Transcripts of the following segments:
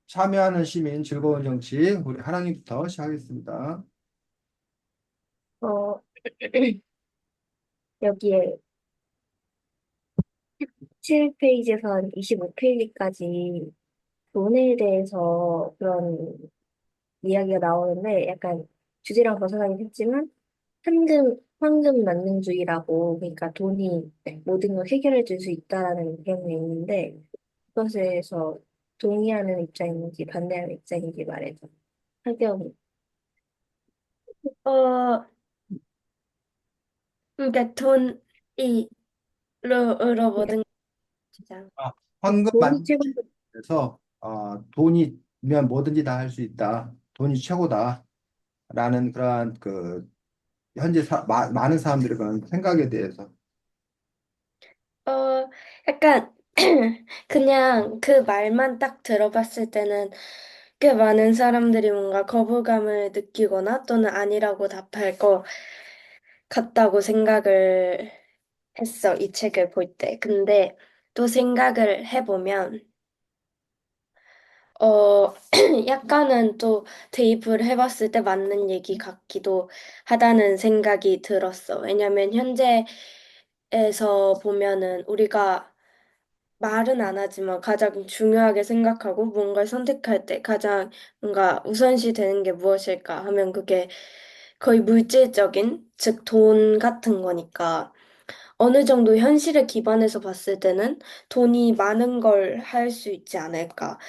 참여하는 시민 즐거운 정치 우리 하나님부터 시작하겠습니다. 어, 여기에 7페이지에서 한 25페이지까지 돈에 대해서 그런 이야기가 나오는데 약간 주제랑 벗어나긴 했지만 황금 만능주의라고 그러니까 돈이 모든 걸 해결해 줄 수 있다라는 그런 게 있는데 그것에서 동의하는 입장인지 반대하는 입장인지 말해줘. 하경, 어, 그러니까 으로 그러니까 모든 주장. 아, 황금 돈이 최고. 만능에서 돈이면 뭐든지 다 할 수 있다. 돈이 최고다라는 그러한 그 현재 많은 사람들의 그런 생각에 대해서 어, 약간 그냥 그 말만 딱 들어봤을 때는 꽤 많은 사람들이 뭔가 거부감을 느끼거나 또는 아니라고 답할 것 같다고 생각을 했어, 이 책을 볼 때. 근데 또 생각을 해보면 어, 약간은 또 대입을 해봤을 때 맞는 얘기 같기도 하다는 생각이 들었어. 왜냐면 현재에서 보면은 우리가 말은 안 하지만 가장 중요하게 생각하고 뭔가를 선택할 때 가장 뭔가 우선시 되는 게 무엇일까 하면 그게 거의 물질적인, 즉 돈 같은 거니까 어느 정도 현실에 기반해서 봤을 때는 돈이 많은 걸 할 수 있지 않을까.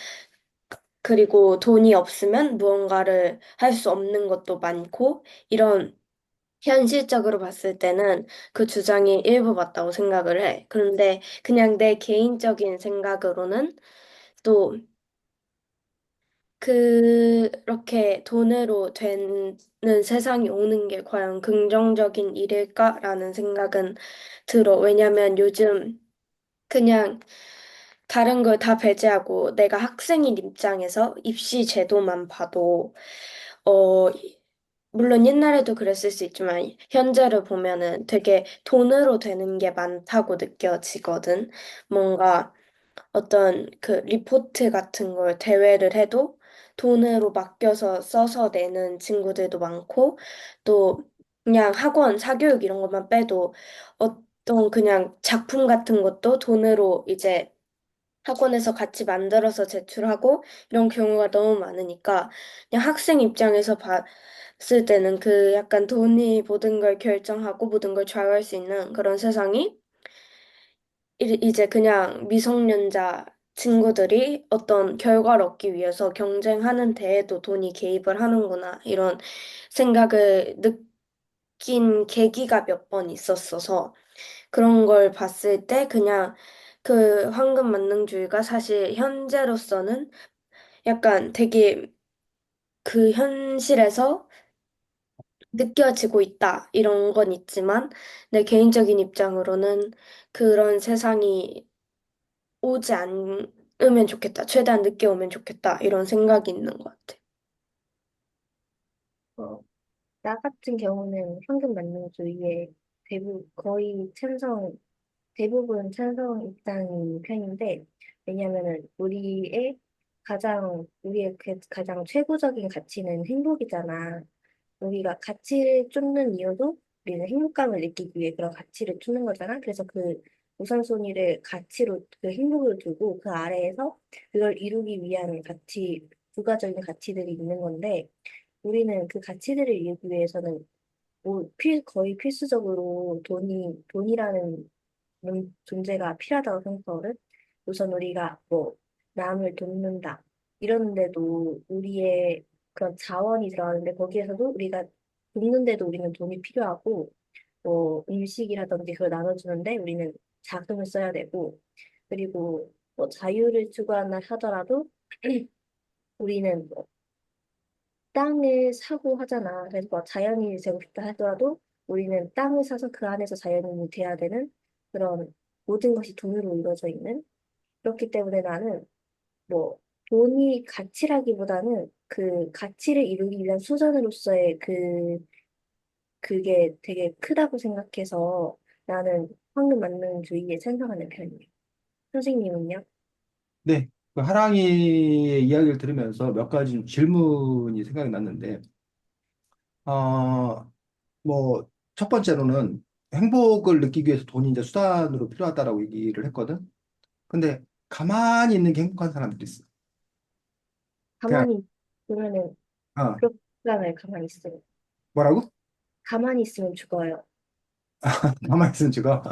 그리고 돈이 없으면 무언가를 할 수 없는 것도 많고, 이런 현실적으로 봤을 때는 그 주장이 일부 맞다고 생각을 해. 그런데 그냥 내 개인적인 생각으로는 또 그렇게 돈으로 되는 세상이 오는 게 과연 긍정적인 일일까라는 생각은 들어. 왜냐면 요즘 그냥 다른 걸 다 배제하고 내가 학생인 입장에서 입시 제도만 봐도 어 물론 옛날에도 그랬을 수 있지만 현재를 보면은 되게 돈으로 되는 게 많다고 느껴지거든. 뭔가 어떤 그 리포트 같은 걸 대회를 해도 돈으로 맡겨서 써서 내는 친구들도 많고 또 그냥 학원 사교육 이런 것만 빼도 어떤 그냥 작품 같은 것도 돈으로 이제 학원에서 같이 만들어서 제출하고 이런 경우가 너무 많으니까 그냥 학생 입장에서 봤을 때는 그 약간 돈이 모든 걸 결정하고 모든 걸 좌우할 수 있는 그런 세상이 이제 그냥 미성년자 친구들이 어떤 결과를 얻기 위해서 경쟁하는 데에도 돈이 개입을 하는구나 이런 생각을 느낀 계기가 몇 번 있었어서 그런 걸 봤을 때 그냥 그 황금 만능주의가 사실 현재로서는 약간 되게 그 현실에서 느껴지고 있다 이런 건 있지만 내 개인적인 입장으로는 그런 세상이 오지 않으면 좋겠다. 최대한 늦게 오면 좋겠다. 이런 생각이 있는 것 같아. 어, 나 같은 경우는 황금 만능주의에 거의 대부분 찬성 입장인 편인데, 왜냐면은 우리의 그 가장 최고적인 가치는 행복이잖아. 우리가 가치를 쫓는 이유도 우리는 행복감을 느끼기 위해 그런 가치를 쫓는 거잖아. 그래서 그 우선순위를 가치로, 그 행복을 두고 그 아래에서 그걸 이루기 위한 부가적인 가치들이 있는 건데, 우리는 그 가치들을 이루기 위해서는 거의 필수적으로 돈이라는 존재가 필요하다고 생각하거든. 우선 우리가 뭐, 남을 돕는다. 이러는데도 우리의 그런 자원이 들어가는데 거기에서도 우리가 돕는데도 우리는 돈이 필요하고, 뭐, 음식이라든지 그걸 나눠주는데 우리는 자금을 써야 되고, 그리고 뭐 자유를 추구한다 하더라도 우리는 뭐 땅을 사고 하잖아. 그래서 뭐 자연인이 되고 싶다 하더라도 우리는 땅을 사서 그 안에서 자연인이 돼야 되는 그런 모든 것이 돈으로 이루어져 있는. 그렇기 때문에 나는 뭐 돈이 가치라기보다는 그 가치를 이루기 위한 수단으로서의 그게 되게 크다고 생각해서 나는 황금 만능주의에 찬성하는 편이에요. 선생님은요? 네. 그 하랑이의 이야기를 들으면서 몇 가지 질문이 생각이 났는데, 어, 뭐, 첫 번째로는 행복을 느끼기 위해서 돈이 이제 수단으로 필요하다라고 얘기를 했거든. 근데 가만히 있는 게 행복한 사람들이 있어. 그냥, 가만히 있으면은 어, 그렇잖아요. 가만히 있으면. 뭐라고? 가만히 있으면 죽어요. 가만히 있으면 죽어.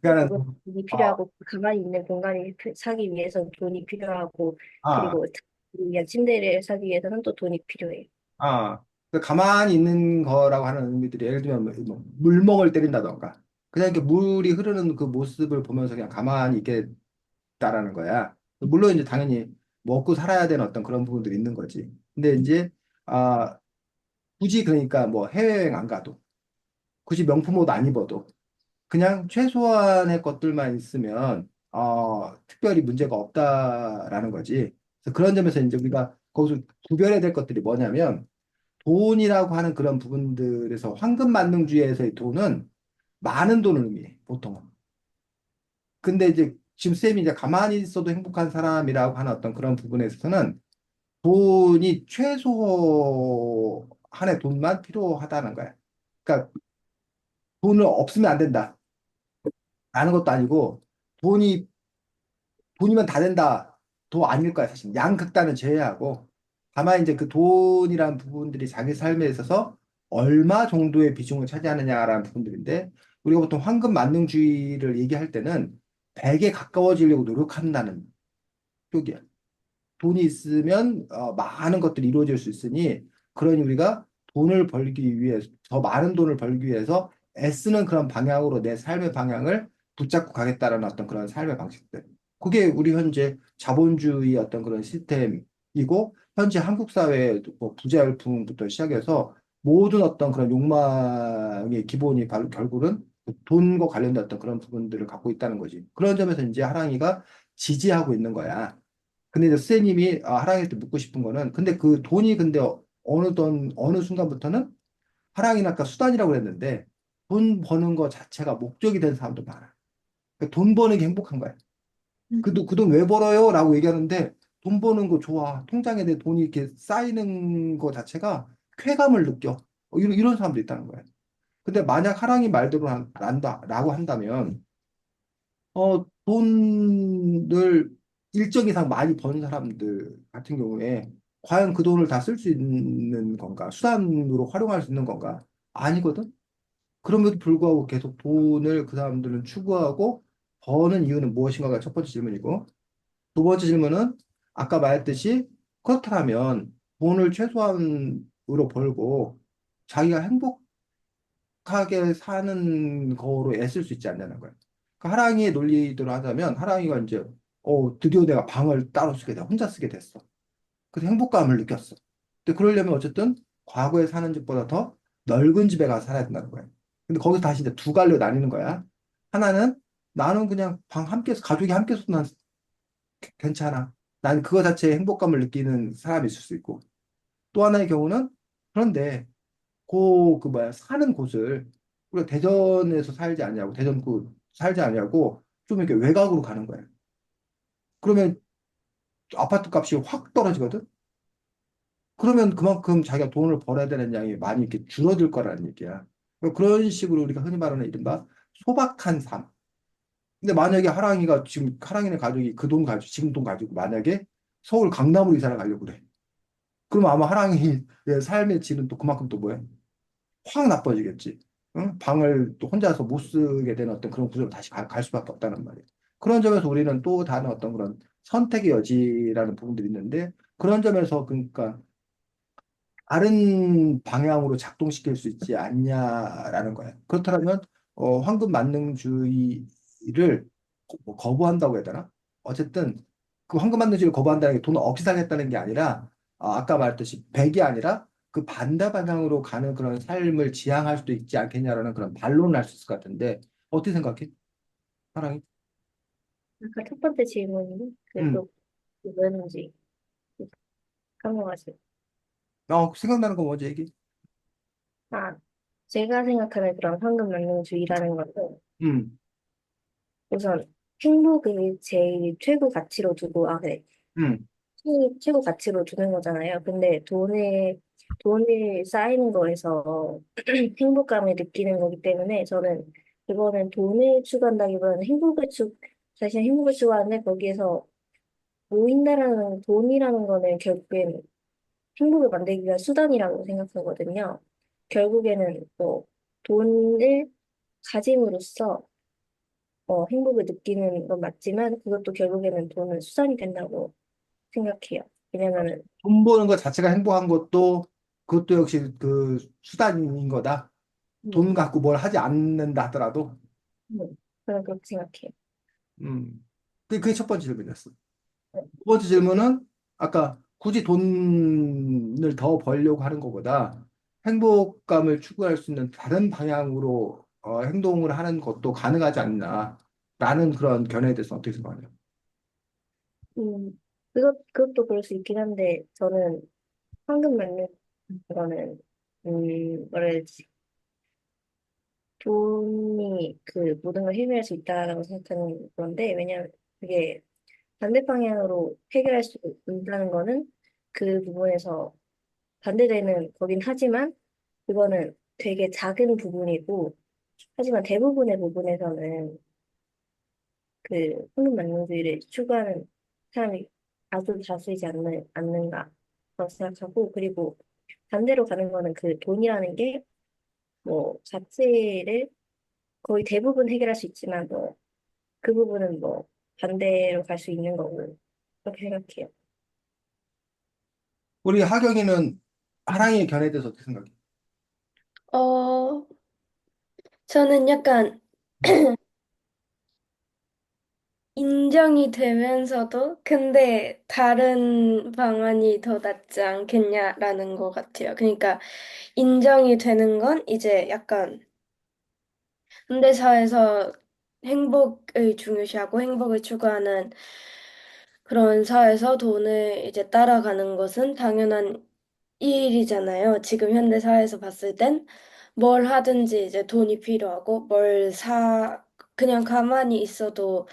그러니까, 결국은 돈이 어, 필요하고 가만히 있는 공간이 사기 위해서 돈이 필요하고 아, 그리고 위한 침대를 사기 위해서는 또 돈이 필요해요. 그 가만히 있는 거라고 하는 의미들이 예를 들면 뭐 물멍을 때린다던가 그냥 이렇게 물이 흐르는 그 모습을 보면서 그냥 가만히 있겠다라는 거야. 물론 이제 당연히 먹고 살아야 되는 어떤 그런 부분들이 있는 거지. 근데 이제 아 굳이 그러니까 뭐 해외여행 안 가도 굳이 명품 옷 안 입어도 그냥 최소한의 것들만 있으면 특별히 문제가 없다라는 거지. 그래서 그런 점에서 이제 우리가 거기서 구별해야 될 것들이 뭐냐면 돈이라고 하는 그런 부분들에서 황금 만능주의에서의 돈은 많은 돈을 의미해, 보통은. 근데 이제 지금 쌤이 이제 가만히 있어도 행복한 사람이라고 하는 어떤 그런 부분에 있어서는 돈이 최소한의 돈만 필요하다는 거야. 그러니까 돈을 없으면 안 된다. 라는 것도 아니고 돈이 돈이면 다 된다. 도 아닐 거야, 사실. 양극단은 제외하고. 다만 이제 그 돈이라는 부분들이 자기 삶에 있어서 얼마 정도의 비중을 차지하느냐라는 부분들인데, 우리가 보통 황금 만능주의를 얘기할 때는 100에 가까워지려고 노력한다는 쪽이야. 돈이 있으면 많은 것들이 이루어질 수 있으니, 그러니 우리가 돈을 벌기 위해서, 더 많은 돈을 벌기 위해서 애쓰는 그런 방향으로 내 삶의 방향을 붙잡고 가겠다라는 어떤 그런 삶의 방식들. 그게 우리 현재 자본주의 어떤 그런 시스템이고, 현재 한국 사회의 뭐 부자 열풍부터 시작해서 모든 어떤 그런 욕망의 기본이 바로 결국은 그 돈과 관련된 어떤 그런 부분들을 갖고 있다는 거지. 그런 점에서 이제 하랑이가 지지하고 있는 거야. 근데 이제 선생님이 하랑이한테 묻고 싶은 거는 근데 그 돈이 근데 어느 순간부터는 하랑이는 아까 수단이라고 그랬는데 돈 버는 거 자체가 목적이 된 사람도 많아. 그러니까 돈 버는 게 행복한 거야. 그 돈 왜 벌어요? 라고 얘기하는데 돈 버는 거 좋아. 통장에 내 돈이 이렇게 쌓이는 거 자체가 쾌감을 느껴. 이런 사람도 있다는 거야. 근데 만약 하랑이 말대로 난다라고 한다면 돈을 일정 이상 많이 번 사람들 같은 경우에 과연 그 돈을 다 쓸 수 있는 건가? 수단으로 활용할 수 있는 건가? 아니거든? 그럼에도 불구하고 계속 돈을 그 사람들은 추구하고 버는 이유는 무엇인가가 첫 번째 질문이고, 두 번째 질문은 아까 말했듯이 그렇다면 돈을 최소한으로 벌고 자기가 행복하게 사는 거로 애쓸 수 있지 않냐는 거야. 그 하랑이의 논리대로 하자면 하랑이가 이제 드디어 내가 방을 따로 쓰게 돼 혼자 쓰게 됐어. 그래서 행복감을 느꼈어. 근데 그러려면 어쨌든 과거에 사는 집보다 더 넓은 집에 가서 살아야 된다는 거야. 근데 거기서 다시 이제 두 갈래로 나뉘는 거야. 하나는 나는 그냥 방 함께 가족이 함께 써도 난 괜찮아. 난 그거 자체에 행복감을 느끼는 사람이 있을 수 있고 또 하나의 경우는 그런데 그 뭐야 사는 곳을 우리가 대전에서 살지 않냐고 대전구 살지 않냐고 좀 이렇게 외곽으로 가는 거예요. 그러면 아파트 값이 확 떨어지거든. 그러면 그만큼 자기가 돈을 벌어야 되는 양이 많이 이렇게 줄어들 거라는 얘기야. 그러니까 그런 식으로 우리가 흔히 말하는 이른바 소박한 삶. 근데 만약에 하랑이가 지금 하랑이네 가족이 그 돈 가지고 지금 돈 가지고 만약에 서울 강남으로 이사를 가려고 그래. 그러면 아마 하랑이의 삶의 질은 또 그만큼 또 뭐야? 확 나빠지겠지. 응? 방을 또 혼자서 못 쓰게 되는 어떤 그런 구조로 다시 갈 수밖에 없다는 말이에요. 그런 점에서 우리는 또 다른 어떤 그런 선택의 여지라는 부분들이 있는데 그런 점에서 그러니까 다른 방향으로 작동시킬 수 있지 않냐라는 거예요. 그렇다면 황금 만능주의를 뭐 거부한다고 해야 되나? 어쨌든 그 황금 만능주의를 거부한다는 게 돈을 없이 살겠다는 게 아니라 아까 말했듯이 100이 아니라 그 반대 방향으로 가는 그런 삶을 지향할 수도 있지 않겠냐라는 그런 반론을 할 수 있을 것 같은데 어떻게 생각해? 사랑이? 아까 첫 번째 질문이 음. 그또 뭐였는지 까먹었어요. 생각나는 거 먼저 얘기. 아, 제가 생각하는 그런 황금만능주의라는 것은 음. 우선 행복을 제일 최고 가치로 두고, 아, 그래. 음, 최고 가치로 두는 거잖아요. 근데 돈이 쌓이는 거에서 행복감을 느끼는 거기 때문에 저는 이거는 돈을 추구한다기보다는 자신의 행복을 추구하는데 거기에서 모인다라는 돈이라는 거는 결국엔 행복을 만들기 위한 수단이라고 생각하거든요. 결국에는 뭐 돈을 가짐으로써 행복을 느끼는 건 맞지만 그것도 결국에는 돈은 수단이 된다고 생각해요. 왜냐면은 돈 버는 것 자체가 행복한 것도 그것도 역시 그 수단인 거다. 음, 돈 갖고 뭘 하지 않는다 하더라도. 저는 그렇게 생각해요. 음. 그게 첫 번째 질문이었어. 두 번째 질문은 아까 굳이 돈을 더 벌려고 하는 것보다 행복감을 추구할 수 있는 다른 방향으로 행동을 하는 것도 가능하지 않나라는 그런 견해에 대해서 어떻게 생각하냐? 그것도 그럴 수 있긴 한데 저는 황금 맞는 거는 뭐라 해야 되지? 돈이 그 모든 걸 해결할 수 있다라고 생각하는 건데 왜냐면 그게 반대 방향으로 해결할 수 있다는 거는 그 부분에서 반대되는 거긴 하지만 그거는 되게 작은 부분이고 하지만 대부분의 부분에서는 그 황금만능주의를 추구하는 사람이 아주 다수이지 않는가 그렇게 생각하고 그리고 반대로 가는 거는 그 돈이라는 게 뭐 가치를 거의 대부분 해결할 수 있지만 뭐 그 부분은 뭐 반대로 갈 수 있는 거고 그렇게 생각해요. 우리 하경이는 하랑이의 견해에 대해서 어떻게 생각해? 어, 저는 약간 인정이 되면서도 근데 다른 방안이 더 낫지 않겠냐라는 것 같아요. 그러니까 인정이 되는 건 이제 약간 현대사회에서 행복을 중요시하고 행복을 추구하는 그런 사회에서 돈을 이제 따라가는 것은 당연한 일이잖아요. 지금 현대사회에서 봤을 땐 뭘 하든지 이제 돈이 필요하고 그냥 가만히 있어도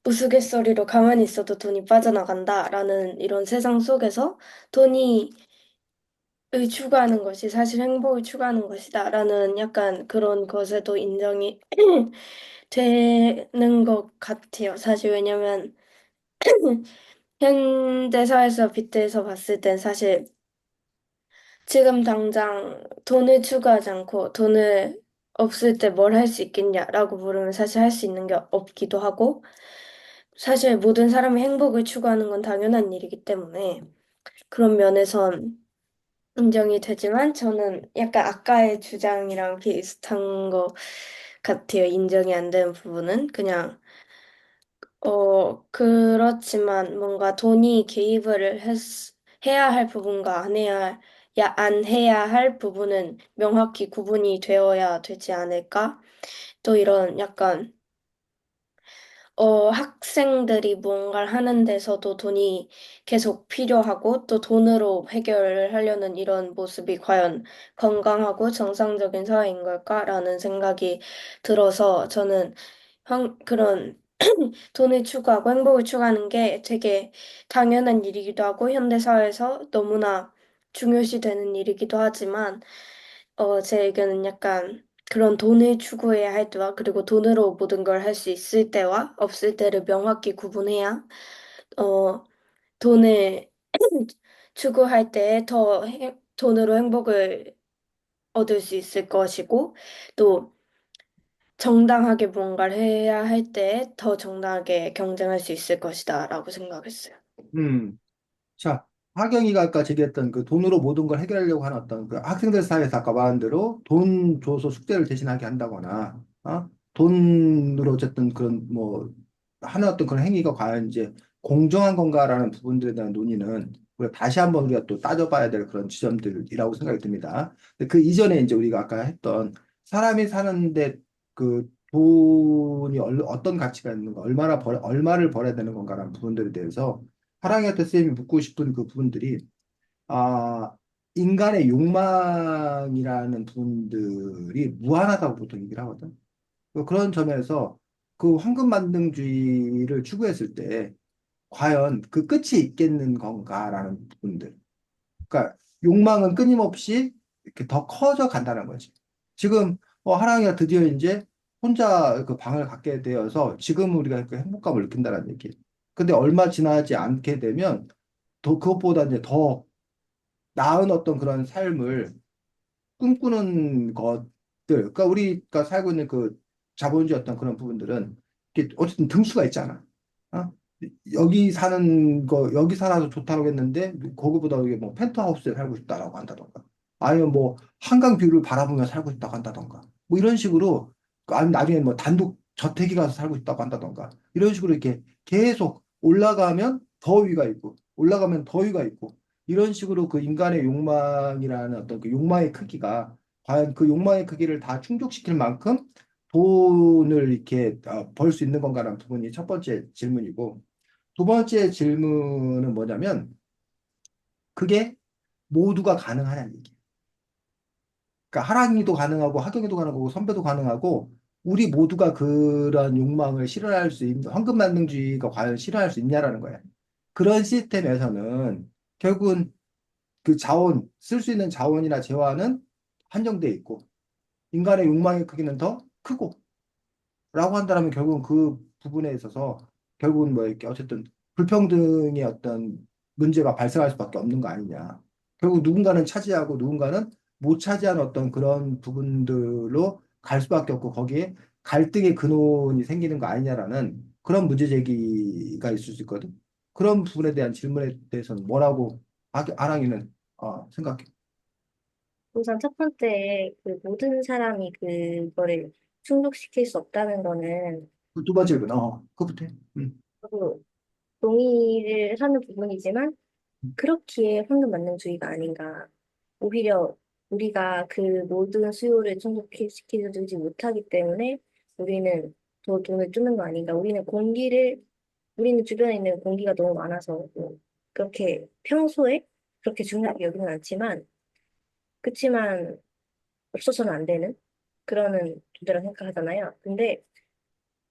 우스갯소리로 가만히 있어도 돈이 빠져나간다라는 이런 세상 속에서 돈이 을 추구하는 것이 사실 행복을 추구하는 것이다라는 약간 그런 것에도 인정이 되는 것 같아요. 사실 왜냐면 현대사에서 빗대서 봤을 땐 사실 지금 당장 돈을 추구하지 않고 돈을 없을 때 뭘 할 수 있겠냐라고 물으면 사실 할 수 있는 게 없기도 하고 사실 모든 사람이 행복을 추구하는 건 당연한 일이기 때문에 그런 면에선 인정이 되지만 저는 약간 아까의 주장이랑 비슷한 것 같아요. 인정이 안 되는 부분은 그냥 그렇지만 뭔가 돈이 해야 할 부분과 안 해야 할 부분은 명확히 구분이 되어야 되지 않을까? 또 이런 약간 학생들이 무언가를 하는 데서도 돈이 계속 필요하고 또 돈으로 해결을 하려는 이런 모습이 과연 건강하고 정상적인 사회인 걸까라는 생각이 들어서 저는 그런 돈을 추구하고 행복을 추구하는 게 되게 당연한 일이기도 하고 현대사회에서 너무나 중요시 되는 일이기도 하지만 제 의견은 약간 그런 돈을 추구해야 할 때와 그리고 돈으로 모든 걸 할 수 있을 때와 없을 때를 명확히 구분해야 어, 돈을 추구할 때 돈으로 행복을 얻을 수 있을 것이고 또 정당하게 뭔가를 해야 할 때 더 정당하게 경쟁할 수 있을 것이다 라고 생각했어요. 음. 자, 하경이가 아까 제기했던 그 돈으로 모든 걸 해결하려고 하는 어떤 그 학생들 사이에서 아까 말한 대로 돈 줘서 숙제를 대신하게 한다거나, 돈으로 어쨌든 그런 뭐 하는 어떤 그런 행위가 과연 이제 공정한 건가라는 부분들에 대한 논의는 우리가 다시 한번 우리가 또 따져봐야 될 그런 지점들이라고 생각이 듭니다. 근데 그 이전에 이제 우리가 아까 했던 사람이 사는데 그 돈이 어떤 가치가 있는가, 얼마를 벌어야 되는 건가라는 부분들에 대해서 하랑이한테 쌤이 묻고 싶은 그 부분들이 아 인간의 욕망이라는 부분들이 무한하다고 보통 얘기를 하거든. 그런 점에서 그 황금 만능주의를 추구했을 때 과연 그 끝이 있겠는 건가라는 부분들. 그러니까 욕망은 끊임없이 이렇게 더 커져 간다는 거지. 지금 하랑이가 드디어 이제 혼자 그 방을 갖게 되어서 지금 우리가 그 행복감을 느낀다는 얘기. 근데 얼마 지나지 않게 되면 더 그것보다 이제 더 나은 어떤 그런 삶을 꿈꾸는 것들. 그러니까 우리가 살고 있는 그 자본주의 어떤 그런 부분들은 이게 어쨌든 등수가 있잖아. 어? 여기 사는 거, 여기 살아도 좋다고 했는데, 거기보다 여기 뭐 펜트하우스에 살고 싶다라고 한다던가. 아니면 뭐 한강 뷰를 바라보며 살고 싶다고 한다던가. 뭐 이런 식으로, 아니 나중에 뭐 단독 저택에 가서 살고 싶다고 한다던가. 이런 식으로 이렇게 계속 올라가면 더 위가 있고, 올라가면 더 위가 있고, 이런 식으로 그 인간의 욕망이라는 어떤 그 욕망의 크기가 과연 그 욕망의 크기를 다 충족시킬 만큼 돈을 이렇게 벌 수 있는 건가라는 부분이 첫 번째 질문이고, 두 번째 질문은 뭐냐면 그게 모두가 가능하냐는 얘기예요. 그러니까 하랑이도 가능하고 하경이도 가능하고 선배도 가능하고 우리 모두가 그런 욕망을 실현할 수 있는 황금만능주의가 과연 실현할 수 있냐라는 거예요. 그런 시스템에서는 결국은 그 자원, 쓸 수 있는 자원이나 재화는 한정돼 있고 인간의 욕망의 크기는 더 크고 라고 한다면 결국은 그 부분에 있어서 결국은 뭐 이렇게 어쨌든 불평등의 어떤 문제가 발생할 수밖에 없는 거 아니냐. 결국 누군가는 차지하고 누군가는 못 차지하는 어떤 그런 부분들로 갈 수밖에 없고 거기에 갈등의 근원이 생기는 거 아니냐라는 그런 문제 제기가 있을 수 있거든. 그런 부분에 대한 질문에 대해서는 뭐라고 아랑이는 생각해. 우선 첫 번째, 그 모든 사람이 그거를 충족시킬 수 없다는 거는 그 두 번째 질문, 그부터 해. 저도 동의를 하는 부분이지만 그렇기에 황금만능주의가 아닌가. 오히려 우리가 그 모든 수요를 충족시키지 못하기 때문에 우리는 더 돈을 쓰는 거 아닌가. 우리는 주변에 있는 공기가 너무 많아서 뭐 그렇게 평소에 그렇게 중요하게 여기는 않지만, 그치만 없어서는 안 되는 그러는 존재라 생각하잖아요. 근데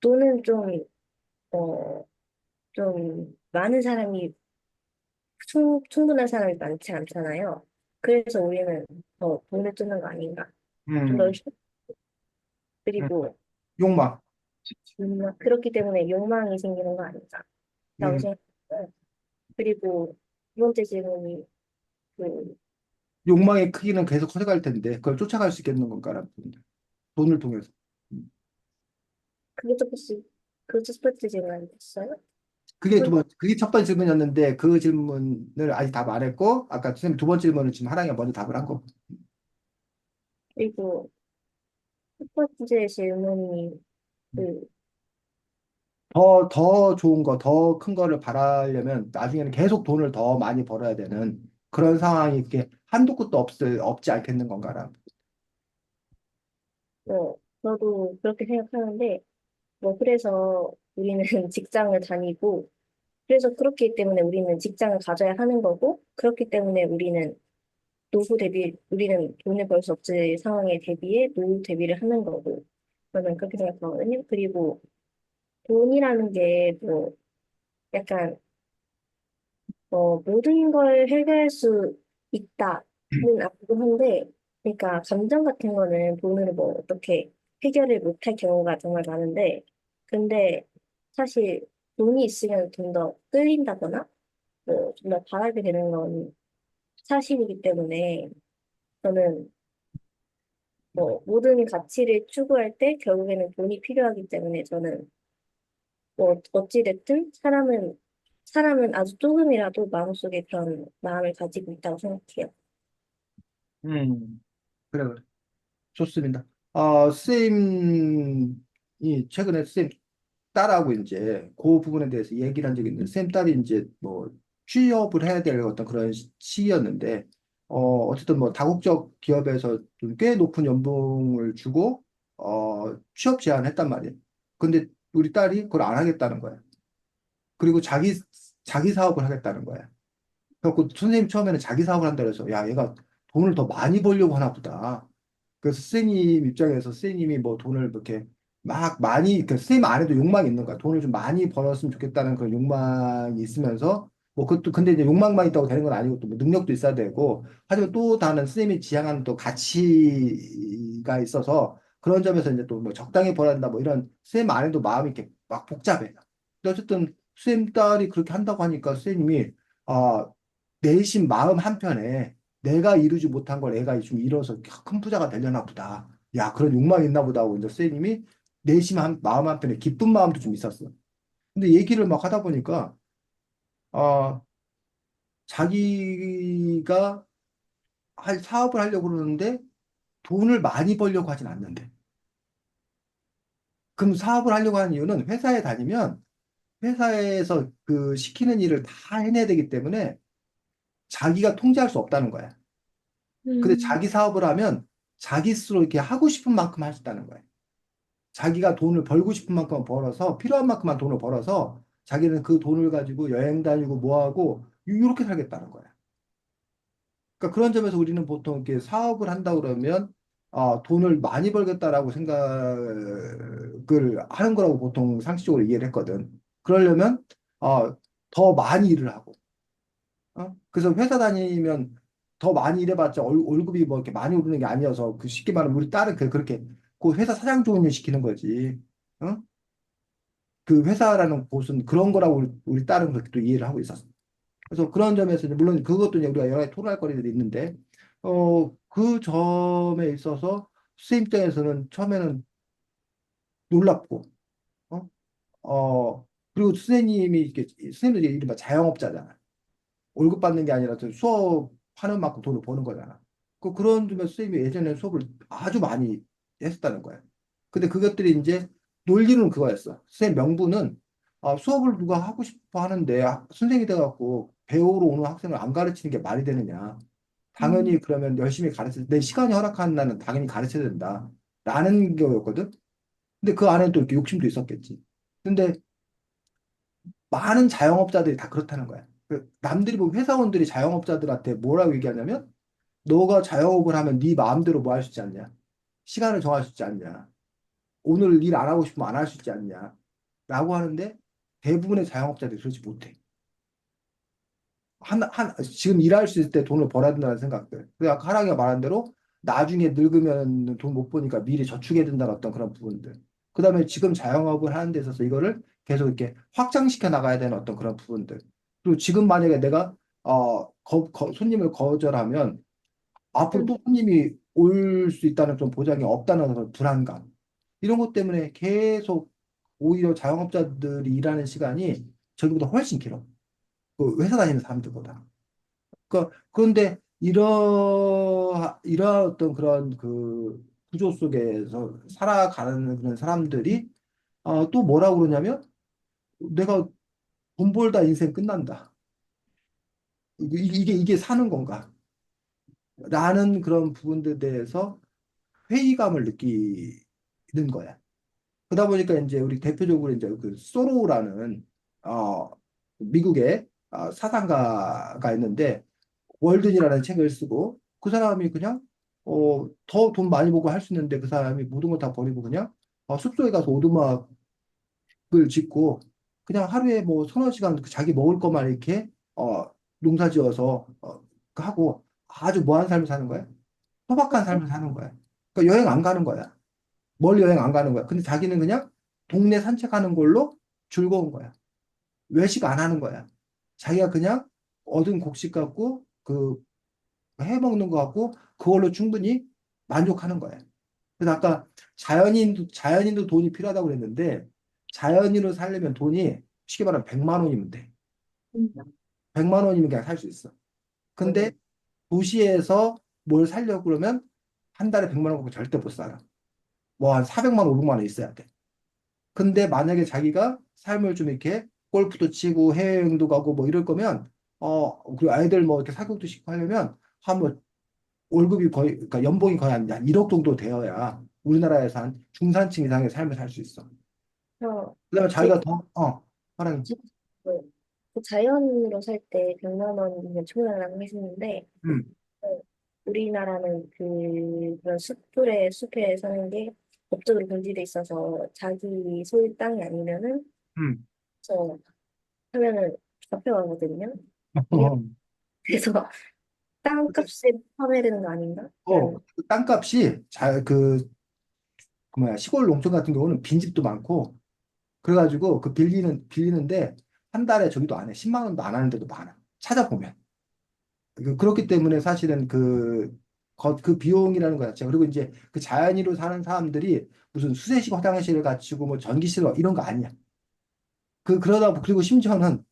돈은 어, 좀 많은 사람이 충분한 사람이 많지 않잖아요. 그래서 우리는 더 돈을 쓰는 거 아닌가. 좀 음, 넓, 음. 그리고 욕망. 그렇기 때문에 욕망이 생기는 거 아닌가. 라고 음. 생각해요. 그리고 두 번째 질문이 그, 욕망의 크기는 계속 커져갈 텐데 그걸 쫓아갈 수 있겠는 건가라는 부분들. 돈을 통해서. 음. 그게 첫 번째, 그첫 번째 질문 아니었어요? 그게 첫 번째 질문이었는데 그 질문을 아직 다 말했고 아까 선생님 두 번째 질문을 지금 하랑이가 먼저 답을 한 거. 그리고 첫 번째 질문이 그, 더 좋은 거, 더 큰 거를 바라려면 나중에는 계속 돈을 더 많이 벌어야 되는 그런 상황이 이렇게 한도 끝도 없지 않겠는 건가라. 저도 그렇게 생각하는데, 뭐, 그래서 우리는 직장을 다니고, 그래서 그렇기 때문에 우리는 직장을 가져야 하는 거고, 그렇기 때문에 우리는 돈을 벌 수 없을 상황에 대비해 노후 대비를 하는 거고, 저는 그렇게 생각하거든요. 그리고 돈이라는 게 뭐, 약간, 모든 걸 해결할 수 있다는 앞이긴 한데, 그러니까 감정 같은 거는 돈으로 뭐 어떻게 해결을 못할 경우가 정말 많은데, 근데 사실 돈이 있으면 좀 더 끌린다거나, 뭐, 좀 더 바라게 되는 건 사실이기 때문에, 저는 모든 가치를 추구할 때 결국에는 돈이 필요하기 때문에 저는 뭐 어찌됐든 사람은 아주 조금이라도 마음속에 그런 마음을 가지고 있다고 생각해요. 그래, 그래. 좋습니다. 선생님이 최근에 선생님 딸하고 이제 그 부분에 대해서 얘기를 한 적이 있는데, 선생님 딸이 이제 뭐 취업을 해야 될 어떤 그런 시기였는데, 어쨌든 뭐 다국적 기업에서 좀 꽤 높은 연봉을 주고, 취업 제안을 했단 말이에요. 근데 우리 딸이 그걸 안 하겠다는 거야. 그리고 자기 사업을 하겠다는 거야. 그래서 선생님 처음에는 자기 사업을 한다 그래서, 야, 얘가 돈을 더 많이 벌려고 하나 보다. 그래서 선생님 입장에서 선생님이 뭐 돈을 이렇게 막 많이, 그 선생님 안에도 욕망이 있는 거야. 돈을 좀 많이 벌었으면 좋겠다는 그런 욕망이 있으면서, 뭐 그것도, 근데 이제 욕망만 있다고 되는 건 아니고, 또 뭐 능력도 있어야 되고, 하지만 또 다른 선생님이 지향하는 또 가치가 있어서, 그런 점에서 이제 또 뭐 적당히 벌어야 된다, 뭐 이런 선생님 안에도 마음이 이렇게 막 복잡해. 근데 어쨌든 선생님 딸이 그렇게 한다고 하니까 선생님이, 아, 내심 마음 한편에 내가 이루지 못한 걸 애가 좀 이뤄서 큰 부자가 되려나 보다. 야, 그런 욕망이 있나 보다 하고 이제 선생님이 내심 마음 한편에 기쁜 마음도 좀 있었어. 근데 얘기를 막 하다 보니까 아, 자기가 할 사업을 하려고 그러는데 돈을 많이 벌려고 하진 않는데. 그럼 사업을 하려고 하는 이유는 회사에 다니면 회사에서 그 시키는 일을 다 해내야 되기 때문에 자기가 통제할 수 없다는 거야. 근데 음, 자기 사업을 하면 자기 스스로 이렇게 하고 싶은 만큼 할 수 있다는 거야. 자기가 돈을 벌고 싶은 만큼 벌어서 필요한 만큼만 돈을 벌어서 자기는 그 돈을 가지고 여행 다니고 뭐 하고 이렇게 살겠다는 거야. 그러니까 그런 점에서 우리는 보통 이렇게 사업을 한다 그러면 돈을 많이 벌겠다라고 생각을 하는 거라고 보통 상식적으로 이해를 했거든. 그러려면 더 많이 일을 하고 그래서 회사 다니면 더 많이 일해봤자 월급이 뭐 이렇게 많이 오르는 게 아니어서 그 쉽게 말하면 우리 딸은 그렇게 그 회사 사장 좋은 일 시키는 거지. 어? 그 회사라는 곳은 그런 거라고 우리 딸은 그렇게 또 이해를 하고 있었어. 그래서 그런 점에서 이제 물론 그것도 이제 우리가 여러 가지 토론할 거리들이 있는데 그 점에 있어서 선생님 입장에서는 처음에는 놀랍고 어? 그리고 선생님이 이렇게 선생님도 이제 이른바 자영업자잖아. 월급 받는 게 아니라 저 수업하는 만큼 돈을 버는 거잖아. 그런 점에서 선생님이 예전에 수업을 아주 많이 했었다는 거야. 근데 그것들이 이제 논리는 그거였어. 선생님 명분은 수업을 누가 하고 싶어 하는데 선생님이 돼갖고 배우러 오는 학생을 안 가르치는 게 말이 되느냐. 당연히 음, 그러면 열심히 가르쳐, 내 시간이 허락하는 나는 당연히 가르쳐야 된다. 라는 거였거든. 근데 그 안에 또 이렇게 욕심도 있었겠지. 근데 많은 자영업자들이 다 그렇다는 거야. 남들이 보면 회사원들이 자영업자들한테 뭐라고 얘기하냐면 너가 자영업을 하면 네 마음대로 뭐 할 수 있지 않냐. 시간을 정할 수 있지 않냐. 오늘 일 안 하고 싶으면 안 할 수 있지 않냐. 라고 하는데 대부분의 자영업자들이 그러지 못해. 지금 일할 수 있을 때 돈을 벌어야 된다는 생각들. 그리고 아까 하랑이가 말한 대로 나중에 늙으면 돈 못 버니까 미리 저축해야 된다는 어떤 그런 부분들. 그 다음에 지금 자영업을 하는 데 있어서 이거를 계속 이렇게 확장시켜 나가야 되는 어떤 그런 부분들. 그리고 지금 만약에 내가 손님을 거절하면 앞으로 음, 또 손님이 올 수 있다는 좀 보장이 없다는 그런 불안감. 이런 것 때문에 계속 오히려 자영업자들이 일하는 시간이 저기보다 훨씬 길어. 그 회사 다니는 사람들보다. 그런데 이러한 어떤 그런 그 구조 속에서 살아가는 그런 사람들이 또 뭐라고 그러냐면 내가 돈 벌다 인생 끝난다. 이게 사는 건가? 라는 그런 부분들에 대해서 회의감을 느끼는 거야. 그러다 보니까 이제 우리 대표적으로 이제 그 소로라는 어, 미국의 사상가가 있는데 월든이라는 책을 쓰고 그 사람이 그냥 더 돈 많이 벌고 할 수 있는데 그 사람이 모든 걸 다 버리고 그냥 숲속에 가서 오두막을 짓고 그냥 하루에 뭐 서너 시간 그 자기 먹을 것만 이렇게 농사 지어서 하고 아주 뭐한 삶을 사는 거야. 소박한 삶을 사는 거야. 그러니까 여행 안 가는 거야. 멀리 여행 안 가는 거야. 근데 자기는 그냥 동네 산책하는 걸로 즐거운 거야. 외식 안 하는 거야. 자기가 그냥 얻은 곡식 갖고 그 해 먹는 거 갖고 그걸로 충분히 만족하는 거야. 그래서 아까 자연인도 돈이 필요하다고 그랬는데 자연인으로 살려면 돈이 쉽게 말하면 100만 원이면 돼. 음, 100만 원이면 그냥 살 수 있어. 근데 도시에서 뭘 살려고 그러면 한 달에 100만 원 갖고 절대 못 살아. 뭐 한 400만 원, 500만 원 있어야 돼. 근데 만약에 자기가 삶을 좀 이렇게 골프도 치고 해외여행도 가고 뭐 이럴 거면 그리고 아이들 뭐 이렇게 사교육도 시키고 하려면 한 뭐 월급이 거의 그러니까 연봉이 거의 한 1억 정도 되어야 우리나라에서 한 중산층 이상의 삶을 살 수 있어. 그래서 그다음에 제 자기가 사랑이 집, 그 자연으로 살 때 100만 원이면 충분하다고 했었는데 음, 어, 우리나라는 그런 숲에 사는 게 법적으로 금지돼 있어서 자기 소유 땅이 아니면은 음. 저 하면은 잡혀가거든요. 이게 그래서 땅값이 포함해야 되는 거 아닌가? 라는 그 땅값이 그 뭐야, 시골 농촌 같은 경우는 빈집도 많고, 그래가지고 그 빌리는데 한 달에 저기도 안 해. 10만 원도 안 하는 데도 많아. 찾아보면. 그렇기 때문에 사실은 그 비용이라는 거 자체가, 그리고 이제 그 자연인으로 사는 사람들이 무슨 수세식 화장실을 갖추고 뭐 전기실 이런 거 아니야. 그리고 심지어는,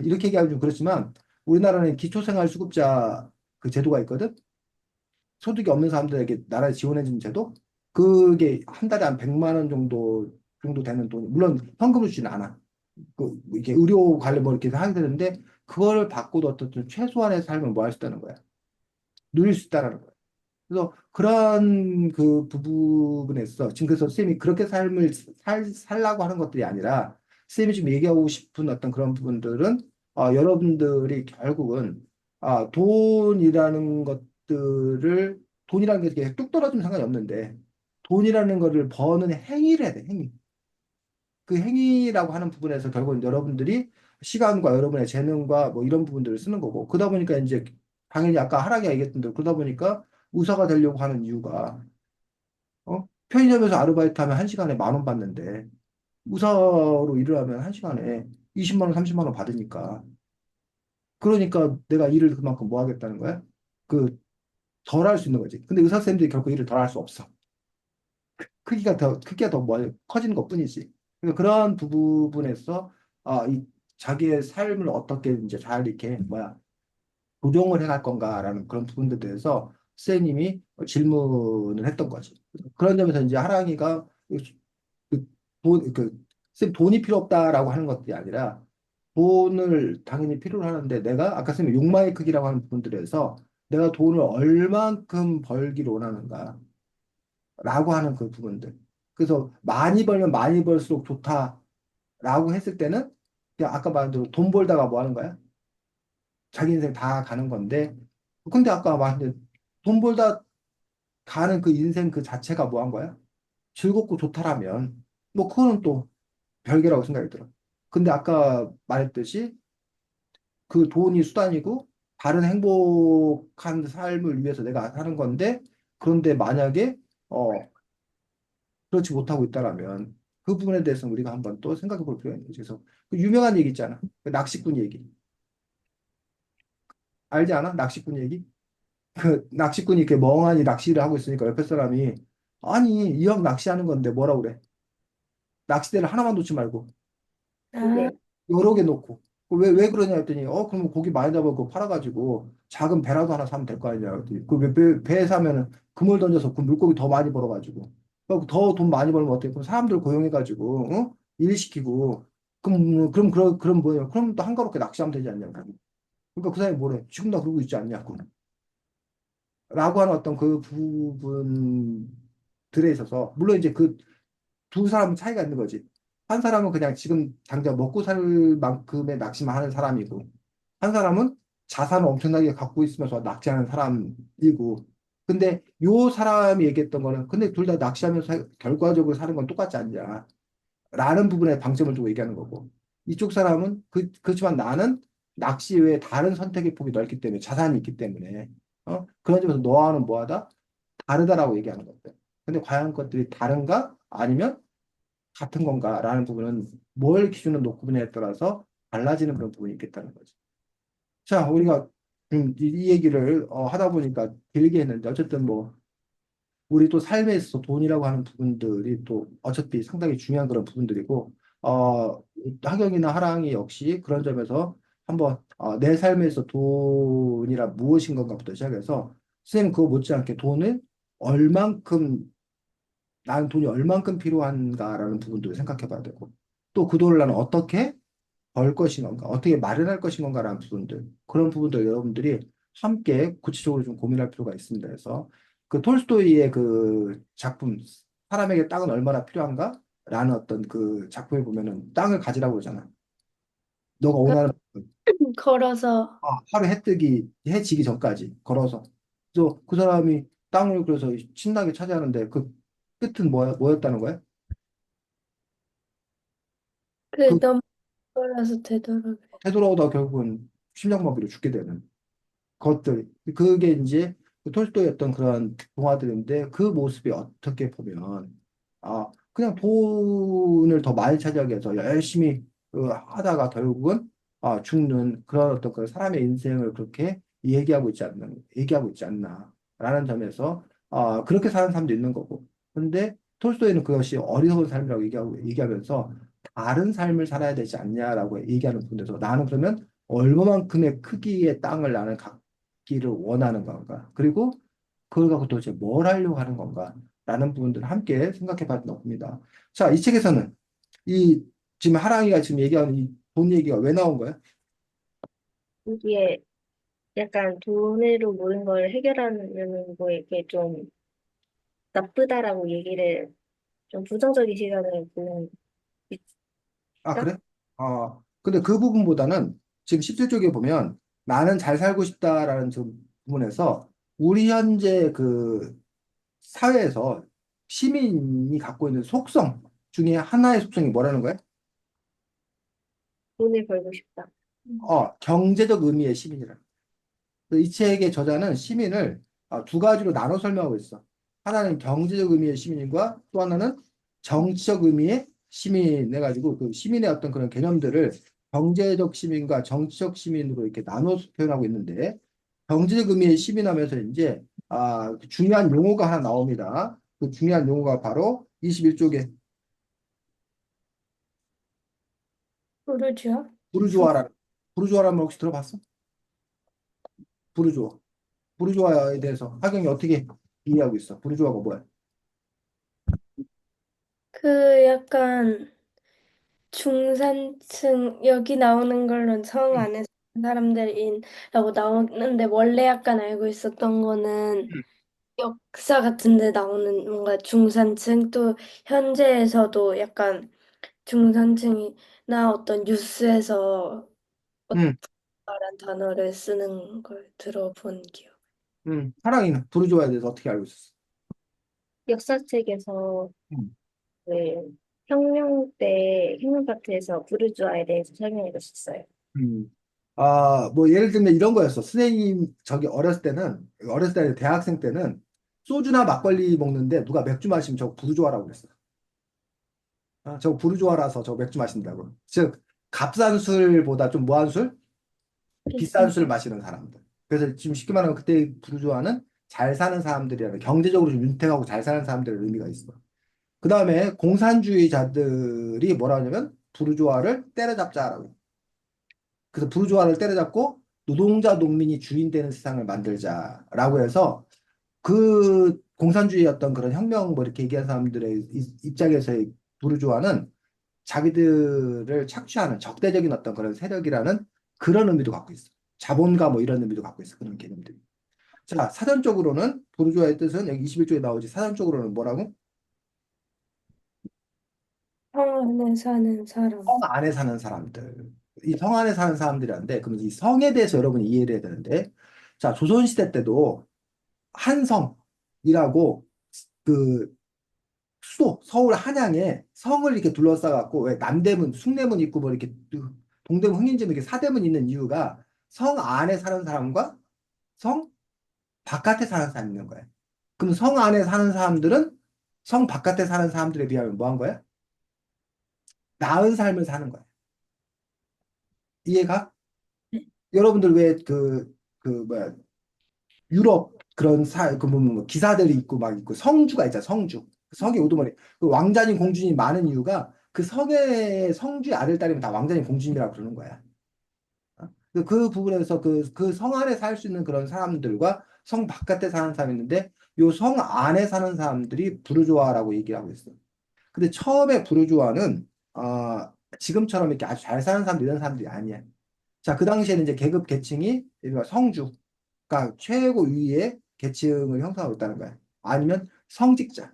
이렇게 얘기하면 좀 그렇지만, 우리나라는 기초생활수급자 그 제도가 있거든? 소득이 없는 사람들에게 나라에 지원해주는 제도? 그게 한 달에 한 100만 원 정도 되는 돈이, 물론 현금으로 주진 않아. 이게 의료 관련 뭐 이렇게 하게 되는데, 그걸 받고도 어떻든 최소한의 삶을 뭐 할 수 있다는 거야. 누릴 수 있다는 거야. 그래서 그런 그 부분에서 지금 그래서 쌤이 그렇게 삶을 살라고 하는 것들이 아니라 쌤이 지금 얘기하고 싶은 어떤 그런 부분들은 여러분들이 결국은 돈이라는 것들을 돈이라는 게 이렇게 뚝 떨어지면 상관이 없는데 돈이라는 거를 버는 행위를 해야 돼, 행위. 그 행위라고 하는 부분에서 결국은 여러분들이 시간과 여러분의 재능과 뭐 이런 부분들을 쓰는 거고 그러다 보니까 이제 당연히 아까 하락이 얘기했던 대로 그러다 보니까 의사가 되려고 하는 이유가 편의점에서 아르바이트 하면 한 시간에 10,000원 받는데 의사로 일을 하면 한 시간에 20만 원, 30만 원 받으니까 그러니까 내가 일을 그만큼 뭐 하겠다는 거야? 그 덜 할 수 있는 거지. 근데 의사 선생님들이 결코 일을 덜 할 수 없어. 크기가 더 커지는 것뿐이지. 그러니까 그런 부분에서 이 자기의 삶을 어떻게 이제 잘 이렇게 조정을 해갈 건가라는 그런 부분들에 대해서 선생님이 질문을 했던 거지. 그런 점에서 이제 하랑이가 그 쌤 돈이 필요 없다라고 하는 것들이 아니라 돈을 당연히 필요로 하는데 내가 아까 쌤이 욕망의 크기라고 하는 부분들에서 내가 돈을 얼만큼 벌기를 원하는가 라고 하는 그 부분들. 그래서 많이 벌면 많이 벌수록 좋다라고 했을 때는 그냥 아까 말한 대로 돈 벌다가 뭐 하는 거야? 자기 인생 다 가는 건데 근데 아까 말한 대로 돈 벌다 가는 그 인생 그 자체가 뭐 한 거야? 즐겁고 좋다라면 뭐 그거는 또 별개라고 생각이 들어. 근데 아까 말했듯이 그 돈이 수단이고 다른 행복한 삶을 위해서 내가 하는 건데 그런데 만약에 어 그렇지 못하고 있다라면 그 부분에 대해서 우리가 한번 또 생각해 볼 필요가 있는 거죠. 그래서 그 유명한 얘기 있잖아. 그 낚시꾼 얘기. 알지 않아? 낚시꾼 얘기? 그 낚시꾼이 이렇게 멍하니 낚시를 하고 있으니까 옆에 사람이 아니 이왕 낚시하는 건데 뭐라 그래? 낚싯대를 하나만 놓지 말고 아, 여러 개 놓고 왜 그러냐 했더니 그러면 고기 많이 잡아 그 팔아가지고 작은 배라도 하나 사면 될 거 아니냐 그랬더니 배 사면은 그물 던져서 그 물고기 더 많이 벌어가지고 더 돈 많이 벌면 어때? 그럼 사람들 고용해가지고 일 시키고 그럼 뭐예요? 그럼 또 한가롭게 낚시하면 되지 않냐고. 그러니까 그 사람이 뭐래? 지금 나 그러고 있지 않냐고. 라고 하는 어떤 그 부분들에 있어서 물론 이제 그 두 사람은 차이가 있는 거지. 한 사람은 그냥 지금 당장 먹고 살 만큼의 낚시만 하는 사람이고, 한 사람은 자산을 엄청나게 갖고 있으면서 낚시하는 사람이고, 근데 요 사람이 얘기했던 거는, 근데 둘 다 낚시하면서 결과적으로 사는 건 똑같지 않냐. 라는 부분에 방점을 두고 얘기하는 거고, 이쪽 사람은 그렇지만 나는 낚시 외에 다른 선택의 폭이 넓기 때문에, 자산이 있기 때문에, 그런 점에서 너와는 뭐하다? 다르다라고 얘기하는 것들. 근데 과연 그것들이 다른가? 아니면 같은 건가라는 부분은 뭘 기준으로 놓고 보냐에 따라서 달라지는 그런 부분이 있겠다는 거죠. 자, 우리가 이 얘기를 하다 보니까 길게 했는데 어쨌든 뭐 우리 또 삶에 있어서 돈이라고 하는 부분들이 또 어차피 상당히 중요한 그런 부분들이고 하경이나 하랑이 역시 그런 점에서 한번 내 삶에서 돈이라 무엇인 건가부터 시작해서 선생님 그거 못지않게 돈을 얼만큼 나는 돈이 얼만큼 필요한가라는 부분도 생각해 봐야 되고, 또 그 돈을 나는 어떻게 벌 것인 건가, 어떻게 마련할 것인 건가라는 부분들, 그런 부분들 여러분들이 함께 구체적으로 좀 고민할 필요가 있습니다. 그래서 그 톨스토이의 그 작품, 사람에게 땅은 얼마나 필요한가? 라는 어떤 그 작품에 보면은 땅을 가지라고 그러잖아. 너가 원하는 걸어서 하루 해 지기 전까지 걸어서. 그래서 그 사람이 땅을 그래서 신나게 차지하는데 끝은 뭐였다는 거야? 그 그 너무 어려서 되더라고요. 되돌아오다 결국은 심장마비로 죽게 되는 것들. 그게 이제 그 톨스토이의 어떤 그런 동화들인데 그 모습이 어떻게 보면 그냥 돈을 더 많이 차지하기 위해서 열심히 하다가 결국은 죽는 그런 어떤 그 사람의 인생을 그렇게 얘기하고 있지 않나라는 점에서 그렇게 사는 사람도 있는 거고. 근데 톨스토이는 그것이 어리석은 삶이라고 얘기하면서 다른 삶을 살아야 되지 않냐라고 얘기하는 부분에서 나는 그러면 얼마만큼의 크기의 땅을 나는 갖기를 원하는 건가? 그리고 그걸 갖고 도대체 뭘 하려고 하는 건가? 라는 부분들을 함께 생각해 봐야 된다고 봅니다. 자, 이 책에서는 이 지금 하랑이가 지금 얘기하는 이 돈 얘기가 왜 나온 거야? 여기에 약간 돈으로 모든 걸 해결하는 거에 이게 좀 나쁘다라고 얘기를 좀 부정적인 시각을 보는 아, 있다? 그래? 근데 그 부분보다는 지금 17쪽에 보면 나는 잘 살고 싶다라는 저 부분에서 우리 현재 그 사회에서 시민이 갖고 있는 속성 중에 하나의 속성이 뭐라는 거야? 돈을 벌고 싶다. 경제적 의미의 시민이라. 이 책의 저자는 시민을 두 가지로 나눠 설명하고 있어. 하나는 경제적 의미의 시민과 또 하나는 정치적 의미의 시민 해가지고 그 시민의 어떤 그런 개념들을 경제적 시민과 정치적 시민으로 이렇게 나눠서 표현하고 있는데 경제적 의미의 시민하면서 이제 그 중요한 용어가 하나 나옵니다. 그 중요한 용어가 바로 21쪽에 부르주아? 부르주아라. 부르주아라는 말 혹시 들어봤어? 부르주아. 부르주아에 대해서 하경이 어떻게 이해하고 있어? 부르주아가 뭐야? 그 약간 중산층 여기 나오는 걸로는 성 응, 안에 사는 사람들이라고 나오는데 원래 약간 알고 있었던 거는 역사 같은 데 나오는 뭔가 중산층 또 현재에서도 약간 중산층이나 어떤 뉴스에서 응, 어떤 단어를 쓰는 걸 들어본 기억. 응. 하랑이는 부르주아에 대해서 어떻게 알고 있었어? 역사책에서 응. 그 혁명 때 혁명파트에서 부르주아에 대해서 설명해 줬었어요. 음. 뭐 예를 들면 이런 거였어. 선생님 저기 어렸을 때 대학생 때는 소주나 막걸리 먹는데 누가 맥주 마시면 저거 부르주아라고 그랬어. 저거 부르주아라서 저거 맥주 마신다고. 즉 값싼 술보다 좀 뭐한 술? 비싼 비싼. 술 마시는 사람들. 그래서 지금 쉽게 말하면 그때 부르주아는 잘 사는 사람들이라는 경제적으로 좀 윤택하고 잘 사는 사람들의 의미가 있어. 그 다음에 공산주의자들이 뭐라 하냐면 부르주아를 때려잡자라고. 그래서 부르주아를 때려잡고 노동자 농민이 주인 되는 세상을 만들자라고 해서 그 공산주의 어떤 그런 혁명 뭐 이렇게 얘기하는 사람들의 입장에서의 부르주아는 자기들을 착취하는 적대적인 어떤 그런 세력이라는 그런 의미도 갖고 있어. 자본가 뭐 이런 의미도 갖고 있어. 그런 개념들이. 자, 사전적으로는 부르주아의 뜻은 여기 21조에 나오지. 사전적으로는 뭐라고? 성 안에 사는 사람. 성 안에 사는 사람들. 이 성 안에 사는 사람들이란데, 그러면 이 성에 대해서 여러분이 이해를 해야 되는데, 자, 조선시대 때도 한성이라고 그 수도, 서울 한양에 성을 이렇게 둘러싸갖고, 왜 남대문, 숭례문 있고, 뭐 이렇게 동대문, 흥인제문 이렇게 사대문 있는 이유가 성 안에 사는 사람과 성 바깥에 사는 사람이 있는 거예요. 그럼 성 안에 사는 사람들은 성 바깥에 사는 사람들에 비하면 뭐 한 거야? 나은 삶을 사는 거야. 이해가? 여러분들 왜 뭐야, 유럽 그런 뭐 기사들이 있고 막 있고 성주가 있잖아, 성주. 성의 우두머리. 그 왕자님, 공주님 많은 이유가 그 성의 성주의 아들, 딸이면 다 왕자님, 공주님이라고 그러는 거야. 그 부분에서 그 성 안에 살 수 있는 그런 사람들과 성 바깥에 사는 사람이 있는데 요 성 안에 사는 사람들이 부르주아라고 얘기를 하고 있어. 근데 처음에 부르주아는 지금처럼 이렇게 아주 잘 사는 사람들 이런 사람들이 아니야. 자, 그 당시에는 이제 계급 계층이 성주, 그러니까 최고 위의 계층을 형성하고 있다는 거야. 아니면 성직자,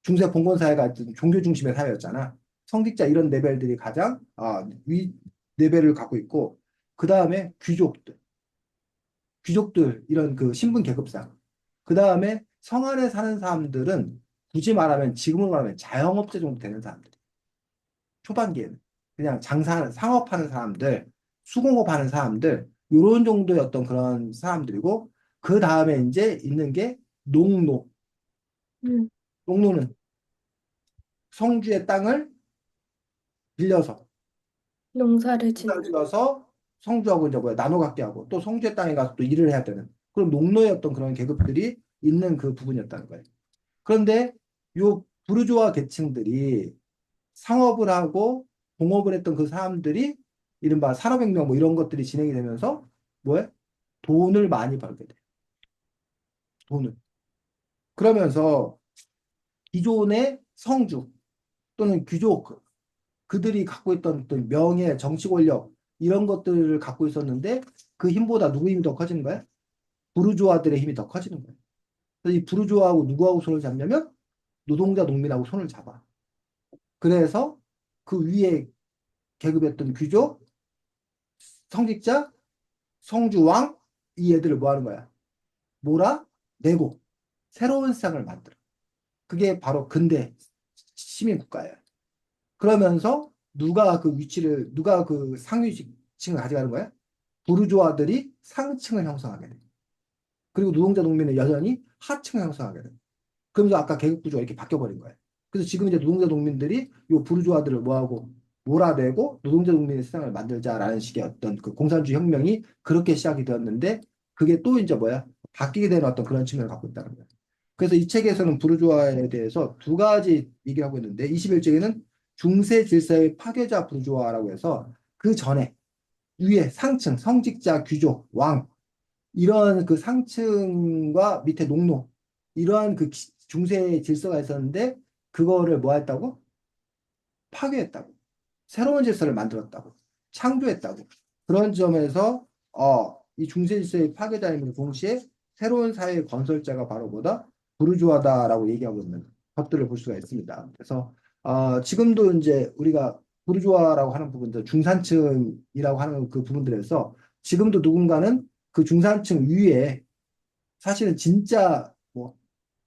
중세 봉건 사회가 종교 중심의 사회였잖아. 성직자 이런 레벨들이 가장 위 레벨을 갖고 있고, 그 다음에 귀족들 이런 그 신분 계급상, 그 다음에 성 안에 사는 사람들은 굳이 말하면 지금으로 말하면 자영업자 정도 되는 사람들. 초반기에는 그냥 장사하는 상업하는 사람들, 수공업하는 사람들 요런 정도의 어떤 그런 사람들이고 그 다음에 이제 있는 게 농노. 음, 농노는 성주의 땅을 빌려서 농사를 농사를 짓는. 지어서 성주하고 이제 뭐야 나눠 갖게 하고 또 성주의 땅에 가서 또 일을 해야 되는 그런 농노의 어떤 그런 계급들이 있는 그 부분이었다는 거예요. 그런데 요 부르주아 계층들이 상업을 하고 공업을 했던 그 사람들이 이른바 산업혁명 뭐 이런 것들이 진행이 되면서 뭐해? 돈을 많이 벌게 돼. 돈을. 그러면서 기존의 성주 또는 귀족 그들이 갖고 있던 어떤 명예, 정치 권력 이런 것들을 갖고 있었는데 그 힘보다 누구 힘이 더 커지는 거야? 부르주아들의 힘이 더 커지는 거야. 그래서 이 부르주아하고 누구하고 손을 잡냐면 노동자 농민하고 손을 잡아. 그래서 그 위에 계급이었던 귀족, 성직자, 성주왕 이 애들을 뭐 하는 거야? 몰아내고 새로운 세상을 만들어. 그게 바로 근대 시민 국가예요. 그러면서 누가 그 상위층을 가져가는 거야? 부르주아들이 상층을 형성하게 돼. 그리고 노동자 농민은 여전히 하층을 형성하게 돼. 그러면서 아까 계급 구조가 이렇게 바뀌어버린 거예요. 그래서 지금 이제 노동자 농민들이 요 부르주아들을 뭐하고 몰아내고 노동자 농민의 세상을 만들자라는 식의 어떤 그 공산주의 혁명이 그렇게 시작이 되었는데 그게 또 이제 뭐야? 바뀌게 되는 어떤 그런 측면을 갖고 있다는 거예요. 그래서 이 책에서는 부르주아에 대해서 두 가지 얘기를 하고 있는데 21세기는 중세 질서의 파괴자 부르주아라고 해서 그 전에 위에 상층, 성직자, 귀족, 왕 이런 그 상층과 밑에 농노 이러한 그 중세 질서가 있었는데 그거를 뭐 했다고? 파괴했다고. 새로운 질서를 만들었다고. 창조했다고. 그런 점에서 이 중세 질서의 파괴자임으로 동시에 새로운 사회의 건설자가 바로 뭐다? 부르주아다라고 얘기하고 있는 것들을 볼 수가 있습니다. 그래서 지금도 이제 우리가 부르주아라고 하는 부분들, 중산층이라고 하는 그 부분들에서 지금도 누군가는 그 중산층 위에 사실은 진짜 뭐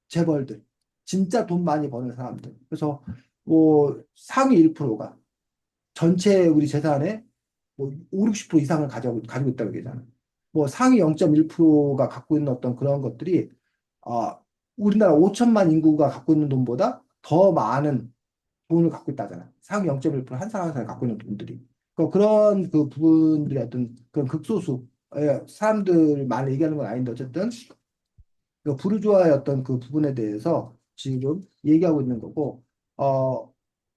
재벌들, 진짜 돈 많이 버는 사람들. 그래서 뭐 상위 1%가 전체 우리 재산의 뭐 5, 60% 이상을 가지고 있다고 얘기잖아. 뭐 상위 0.1%가 갖고 있는 어떤 그런 것들이 아, 우리나라 5천만 인구가 갖고 있는 돈보다 더 많은 돈을 갖고 있다잖아. 상위 0.1%한 사람 한 사람이 갖고 있는 돈들이. 그런 그 부분들의 어떤 그런 극소수의 사람들만 얘기하는 건 아닌데 어쨌든 그 부르주아의 어떤 그 부분에 대해서 지금 얘기하고 있는 거고,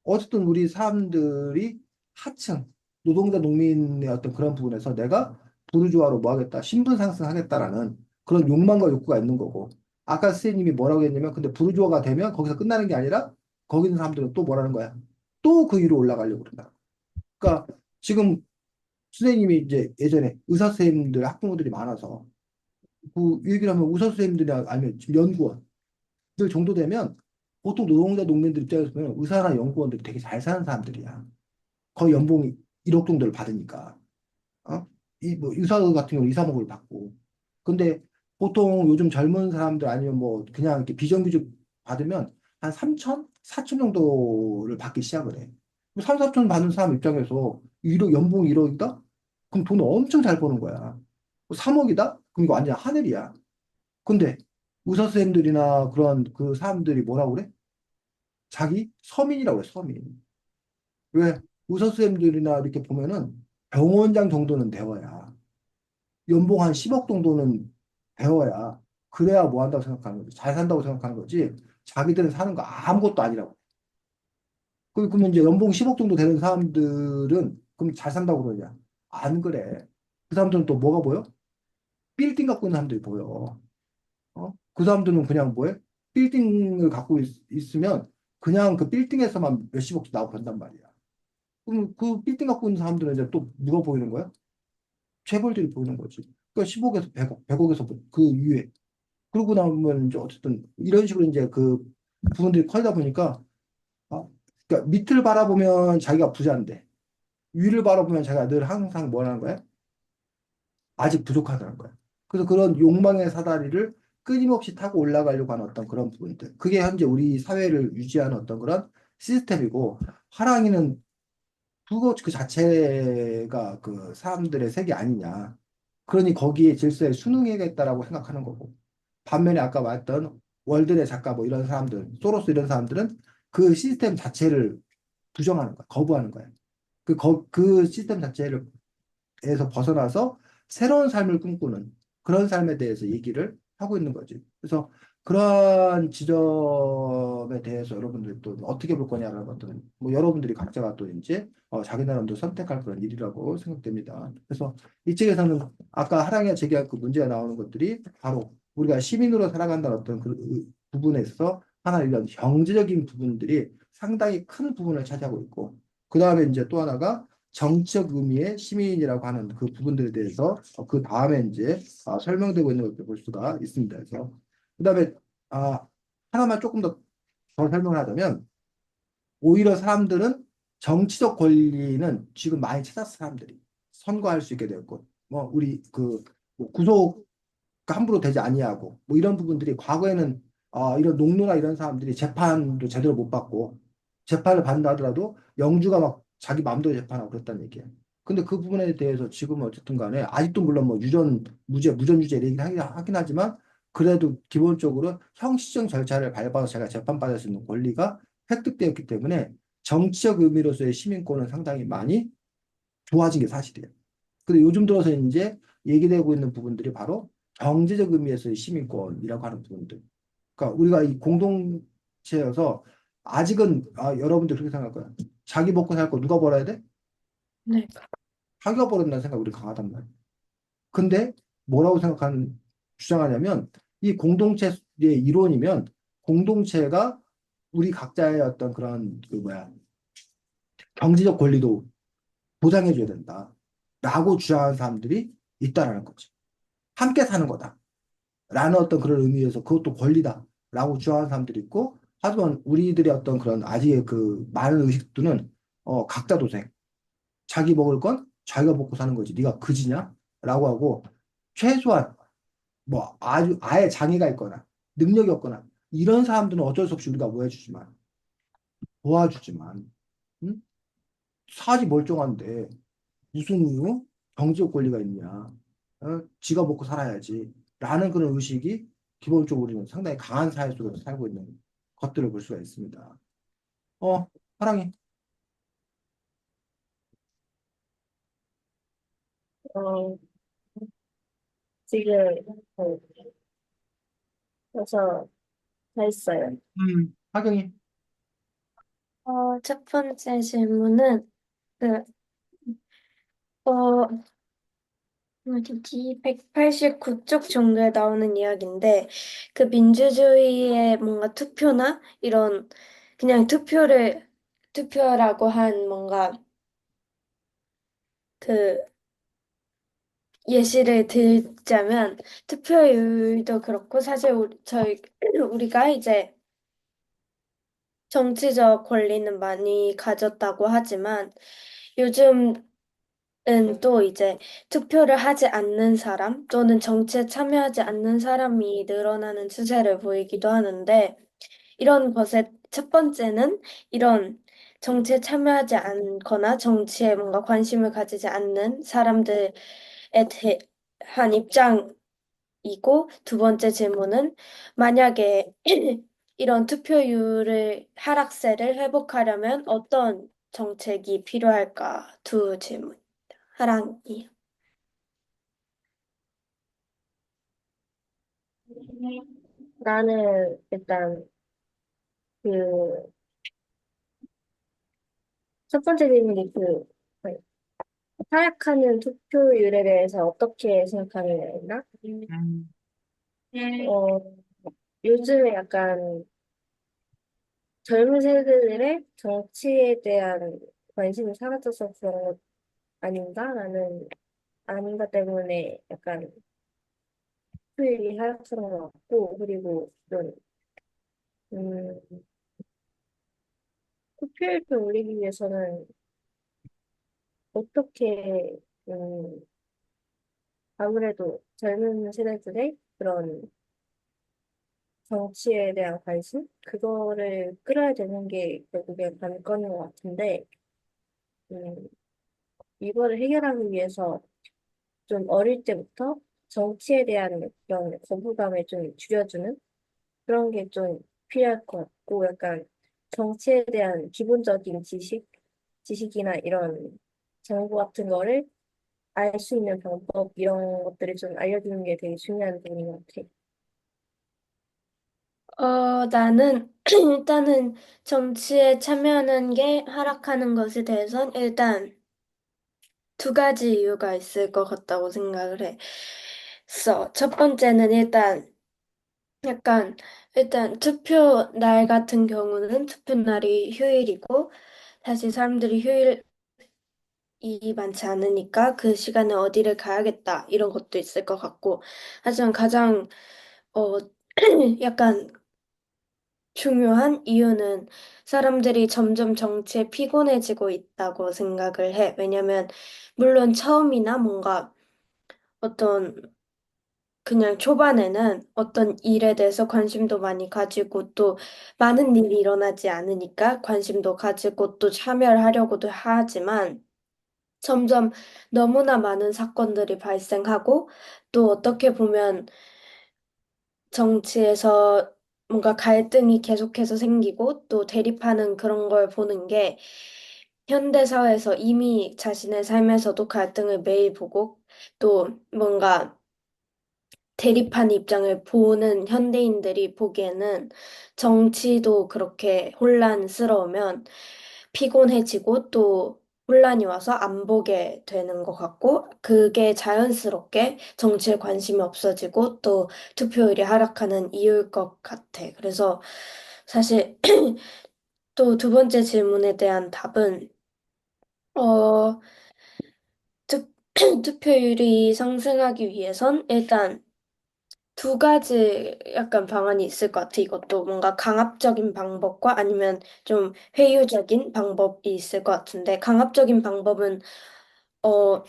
어쨌든 우리 사람들이 하층, 노동자 농민의 어떤 그런 부분에서 내가 부르주아로 뭐 하겠다, 신분 상승하겠다라는 그런 욕망과 욕구가 있는 거고, 아까 선생님이 뭐라고 했냐면, 근데 부르주아가 되면 거기서 끝나는 게 아니라, 거기 있는 사람들은 또 뭐라는 거야? 또 그 위로 올라가려고 그런다. 그러니까 지금 선생님이 이제 예전에 의사 선생님들, 학부모들이 많아서, 그 얘기를 하면 의사 선생님들이 아니면 지금 연구원, 정도 되면 보통 노동자 농민들 입장에서 보면 의사나 연구원들이 되게 잘 사는 사람들이야. 거의 연봉이 1억 정도를 받으니까. 이 뭐 의사 같은 경우 이사목을 받고. 근데 보통 요즘 젊은 사람들 아니면 뭐 그냥 이렇게 비정규직 받으면 한 3천, 4천 정도를 받기 시작을 해. 3, 4천 받는 사람 입장에서 1억, 연봉 1억이다? 그럼 돈 엄청 잘 버는 거야. 3억이다? 그럼 이거 완전 하늘이야. 근데 의사 선생님들이나 그런 그 사람들이 뭐라고 그래? 자기 서민이라고 그래, 서민. 왜? 의사 선생님들이나 이렇게 보면은 병원장 정도는 되어야, 연봉 한 10억 정도는 되어야, 그래야 뭐 한다고 생각하는 거지. 잘 산다고 생각하는 거지. 자기들은 사는 거 아무것도 아니라고. 그러면 이제 연봉 10억 정도 되는 사람들은 그럼 잘 산다고 그러냐? 안 그래. 그 사람들은 또 뭐가 보여? 빌딩 갖고 있는 사람들이 보여. 그 사람들은 그냥 뭐해? 빌딩을 갖고 있으면 그냥 그 빌딩에서만 몇십억씩 나오고 그런단 말이야. 그럼 그 빌딩 갖고 있는 사람들은 이제 또 누가 보이는 거야? 재벌들이 보이는 거지. 그러니까 10억에서 100억, 100억에서 그 위에. 그러고 나면 이제 어쨌든 이런 식으로 이제 그 부분들이 커지다 보니까 그러니까 밑을 바라보면 자기가 부자인데 위를 바라보면 자기가 늘 항상 뭐라는 거야? 아직 부족하다는 거야. 그래서 그런 욕망의 사다리를 끊임없이 타고 올라가려고 하는 어떤 그런 부분들. 그게 현재 우리 사회를 유지하는 어떤 그런 시스템이고, 화랑이는 그거 그 자체가 그 사람들의 색이 아니냐. 그러니 거기에 질서에 순응해야겠다라고 생각하는 거고. 반면에 아까 말했던 월드의 작가 뭐 이런 사람들, 소로스 이런 사람들은 그 시스템 자체를 부정하는 거야. 거부하는 거야. 그 시스템 자체를 에서 벗어나서 새로운 삶을 꿈꾸는 그런 삶에 대해서 얘기를 하고 있는 거지. 그래서 그러한 지점에 대해서 여러분들이 또 어떻게 볼 거냐라는 것들은 뭐 여러분들이 각자가 또 이제 자기 나름대로 선택할 그런 일이라고 생각됩니다. 그래서 이 책에서는 아까 하랑이가 제기한 그 문제가 나오는 것들이 바로 우리가 시민으로 살아간다는 어떤 그 부분에 있어서 하나 이런 경제적인 부분들이 상당히 큰 부분을 차지하고 있고 그 다음에 이제 또 하나가 정치적 의미의 시민이라고 하는 그 부분들에 대해서 그 다음에 이제 설명되고 있는 것을 볼 수가 있습니다. 그래서 그다음에 아, 하나만 조금 더 설명을 하자면 오히려 사람들은 정치적 권리는 지금 많이 찾았어 사람들이 선거할 수 있게 되었고 뭐 우리 그뭐 구속 함부로 되지 아니하고 뭐 이런 부분들이 과거에는 이런 농노나 이런 사람들이 재판도 제대로 못 받고 재판을 받는다 하더라도 영주가 막 자기 마음대로 재판하고 그랬다는 얘기예요. 근데 그 부분에 대해서 지금은 어쨌든 간에 아직도 물론 뭐 무전 유죄 얘기를 하긴 하지만 그래도 기본적으로 형식적 절차를 밟아서 제가 재판받을 수 있는 권리가 획득되었기 때문에 정치적 의미로서의 시민권은 상당히 많이 좋아진 게 사실이에요. 근데 요즘 들어서 이제 얘기되고 있는 부분들이 바로 경제적 의미에서의 시민권이라고 하는 부분들. 그러니까 우리가 이 공동체여서 아직은 여러분들 그렇게 생각할 거야. 자기 먹고 살 거 누가 벌어야 돼? 네. 자기가 벌어야된다는 생각이 우리 강하단 말이야. 근데 뭐라고 주장하냐면 이 공동체의 이론이면 공동체가 우리 각자의 어떤 그런 그 뭐야 경제적 권리도 보장해줘야 된다. 라고 주장하는 사람들이 있다라는 거지. 함께 사는 거다. 라는 어떤 그런 의미에서 그것도 권리다. 라고 주장하는 사람들이 있고, 하지만 우리들의 어떤 그런 아직의 그 많은 의식들은, 각자 도생. 자기 먹을 건 자기가 먹고 사는 거지. 네가 그지냐? 라고 하고, 최소한, 뭐, 아주, 아예 장애가 있거나, 능력이 없거나, 이런 사람들은 어쩔 수 없이 우리가 뭐 해주지만, 도와주지만, 응? 사지 멀쩡한데, 무슨 경제적 권리가 있냐? 지가 먹고 살아야지. 라는 그런 의식이 기본적으로 우리는 상당히 강한 사회 속에서 살고 있는 것들을 볼 수가 있습니다. 사랑해. 어, 지금 어, 그래서 다 했어요. 하경이. 첫 번째 질문은 그, 어, 어디지? 189쪽 정도에 나오는 이야기인데, 그 민주주의의 뭔가 투표나 이런, 그냥 투표라고 한 뭔가 그 예시를 들자면, 투표율도 그렇고, 사실 우리가 이제 정치적 권리는 많이 가졌다고 하지만, 요즘 은 또 이제 투표를 하지 않는 사람 또는 정치에 참여하지 않는 사람이 늘어나는 추세를 보이기도 하는데 이런 것의 첫 번째는 이런 정치에 참여하지 않거나 정치에 뭔가 관심을 가지지 않는 사람들에 대한 입장이고 두 번째 질문은 만약에 이런 투표율을 하락세를 회복하려면 어떤 정책이 필요할까? 두 질문. 사랑이요. 나는 일단 그 첫 번째 질문이 타락하는 투표율에 대해서 어떻게 생각하느냐였나? 어, 요즘에 약간 젊은 세대들의 정치에 대한 관심이 사라져서 그런 것 아닌가? 라는 아닌가 때문에 약간 투표율이 하락하는 것 같고, 그리고 좀, 음, 투표율을 올리기 위해서는 어떻게, 아무래도 젊은 세대들의 그런 정치에 대한 관심? 그거를 끌어야 되는 게 결국에 관건인 것 같은데, 음, 이거를 해결하기 위해서 좀 어릴 때부터 정치에 대한 그런 거부감을 좀 줄여주는 그런 게 좀 필요할 것 같고, 약간 정치에 대한 기본적인 지식이나 이런 정보 같은 거를 알 수 있는 방법, 이런 것들을 좀 알려주는 게 되게 중요한 부분인 것 같아. 나는 일단은 정치에 참여하는 게 하락하는 것에 대해선 일단 두 가지 이유가 있을 것 같다고 생각을 해. 첫 번째는 약간, 일단 투표 날 같은 경우는 투표 날이 휴일이고, 사실 사람들이 휴일이 많지 않으니까 그 시간에 어디를 가야겠다, 이런 것도 있을 것 같고, 하지만 가장, 어, 약간 중요한 이유는 사람들이 점점 정치에 피곤해지고 있다고 생각을 해. 왜냐면, 물론 처음이나 뭔가 어떤 그냥 초반에는 어떤 일에 대해서 관심도 많이 가지고 또 많은 일이 일어나지 않으니까 관심도 가지고 또 참여를 하려고도 하지만 점점 너무나 많은 사건들이 발생하고 또 어떻게 보면 정치에서 뭔가 갈등이 계속해서 생기고 또 대립하는 그런 걸 보는 게 현대 사회에서 이미 자신의 삶에서도 갈등을 매일 보고 또 뭔가 대립한 입장을 보는 현대인들이 보기에는 정치도 그렇게 혼란스러우면 피곤해지고 또 혼란이 와서 안 보게 되는 것 같고 그게 자연스럽게 정치에 관심이 없어지고 또 투표율이 하락하는 이유일 것 같아. 그래서 사실 또 두 번째 질문에 대한 답은 어, 투, 투표율이 상승하기 위해선 일단 두 가지 약간 방안이 있을 것 같아. 이것도 뭔가 강압적인 방법과 아니면 좀 회유적인 방법이 있을 것 같은데, 강압적인 방법은, 어,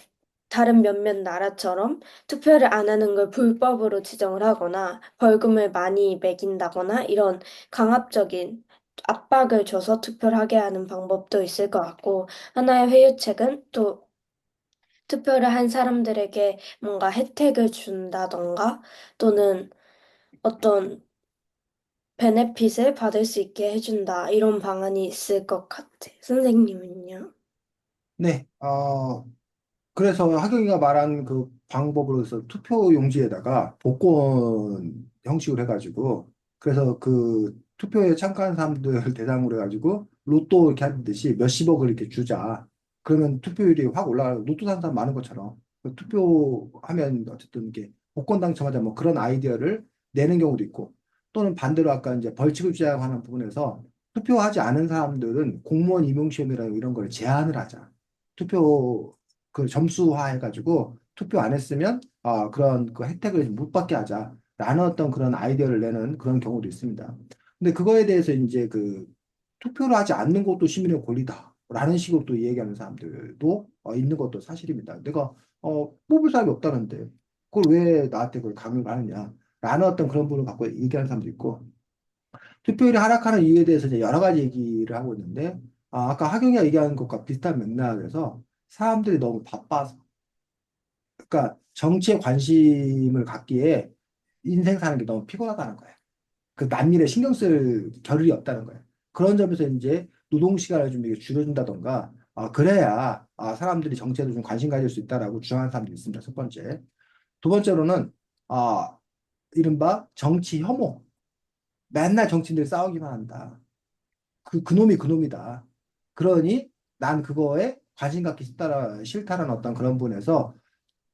다른 몇몇 나라처럼 투표를 안 하는 걸 불법으로 지정을 하거나 벌금을 많이 매긴다거나 이런 강압적인 압박을 줘서 투표를 하게 하는 방법도 있을 것 같고, 하나의 회유책은 또 투표를 한 사람들에게 뭔가 혜택을 준다던가 또는 어떤 베네핏을 받을 수 있게 해준다. 이런 방안이 있을 것 같아. 선생님은요? 네, 그래서 하경이가 말한 그 방법으로서 투표 용지에다가 복권 형식으로 해가지고 그래서 그 투표에 참가한 사람들 대상으로 해가지고 로또 이렇게 하듯이 몇십억을 이렇게 주자. 그러면 투표율이 확 올라가고 로또 산 사람 많은 것처럼 그 투표하면 어쨌든 이게 복권 당첨하자 뭐 그런 아이디어를 내는 경우도 있고 또는 반대로 아까 이제 벌칙을 주자하는 부분에서 투표하지 않은 사람들은 공무원 임용시험이라는 이런 걸 제한을 하자. 투표 그 점수화 해가지고 투표 안 했으면 그런 그 혜택을 못 받게 하자라는 어떤 그런 아이디어를 내는 그런 경우도 있습니다. 근데 그거에 대해서 이제 그 투표를 하지 않는 것도 시민의 권리다라는 식으로 또 얘기하는 사람들도 있는 것도 사실입니다. 내가 뽑을 사람이 없다는데 그걸 왜 나한테 그걸 강요를 하느냐라는 어떤 그런 부분을 갖고 얘기하는 사람도 있고 투표율이 하락하는 이유에 대해서 이제 여러 가지 얘기를 하고 있는데 아까 하경이가 얘기하는 것과 비슷한 맥락에서 사람들이 너무 바빠서 그러니까 정치에 관심을 갖기에 인생 사는 게 너무 피곤하다는 거야. 그 남일에 신경 쓸 겨를이 없다는 거야. 그런 점에서 이제 노동 시간을 좀 이렇게 줄여준다던가 그래야 사람들이 정치에도 좀 관심 가질 수 있다라고 주장하는 사람들이 있습니다. 첫 번째. 두 번째로는 아 이른바 정치 혐오. 맨날 정치인들 싸우기만 한다. 그놈이 그놈이다. 그러니 난 그거에 관심 갖기 싫다라는 어떤 그런 분에서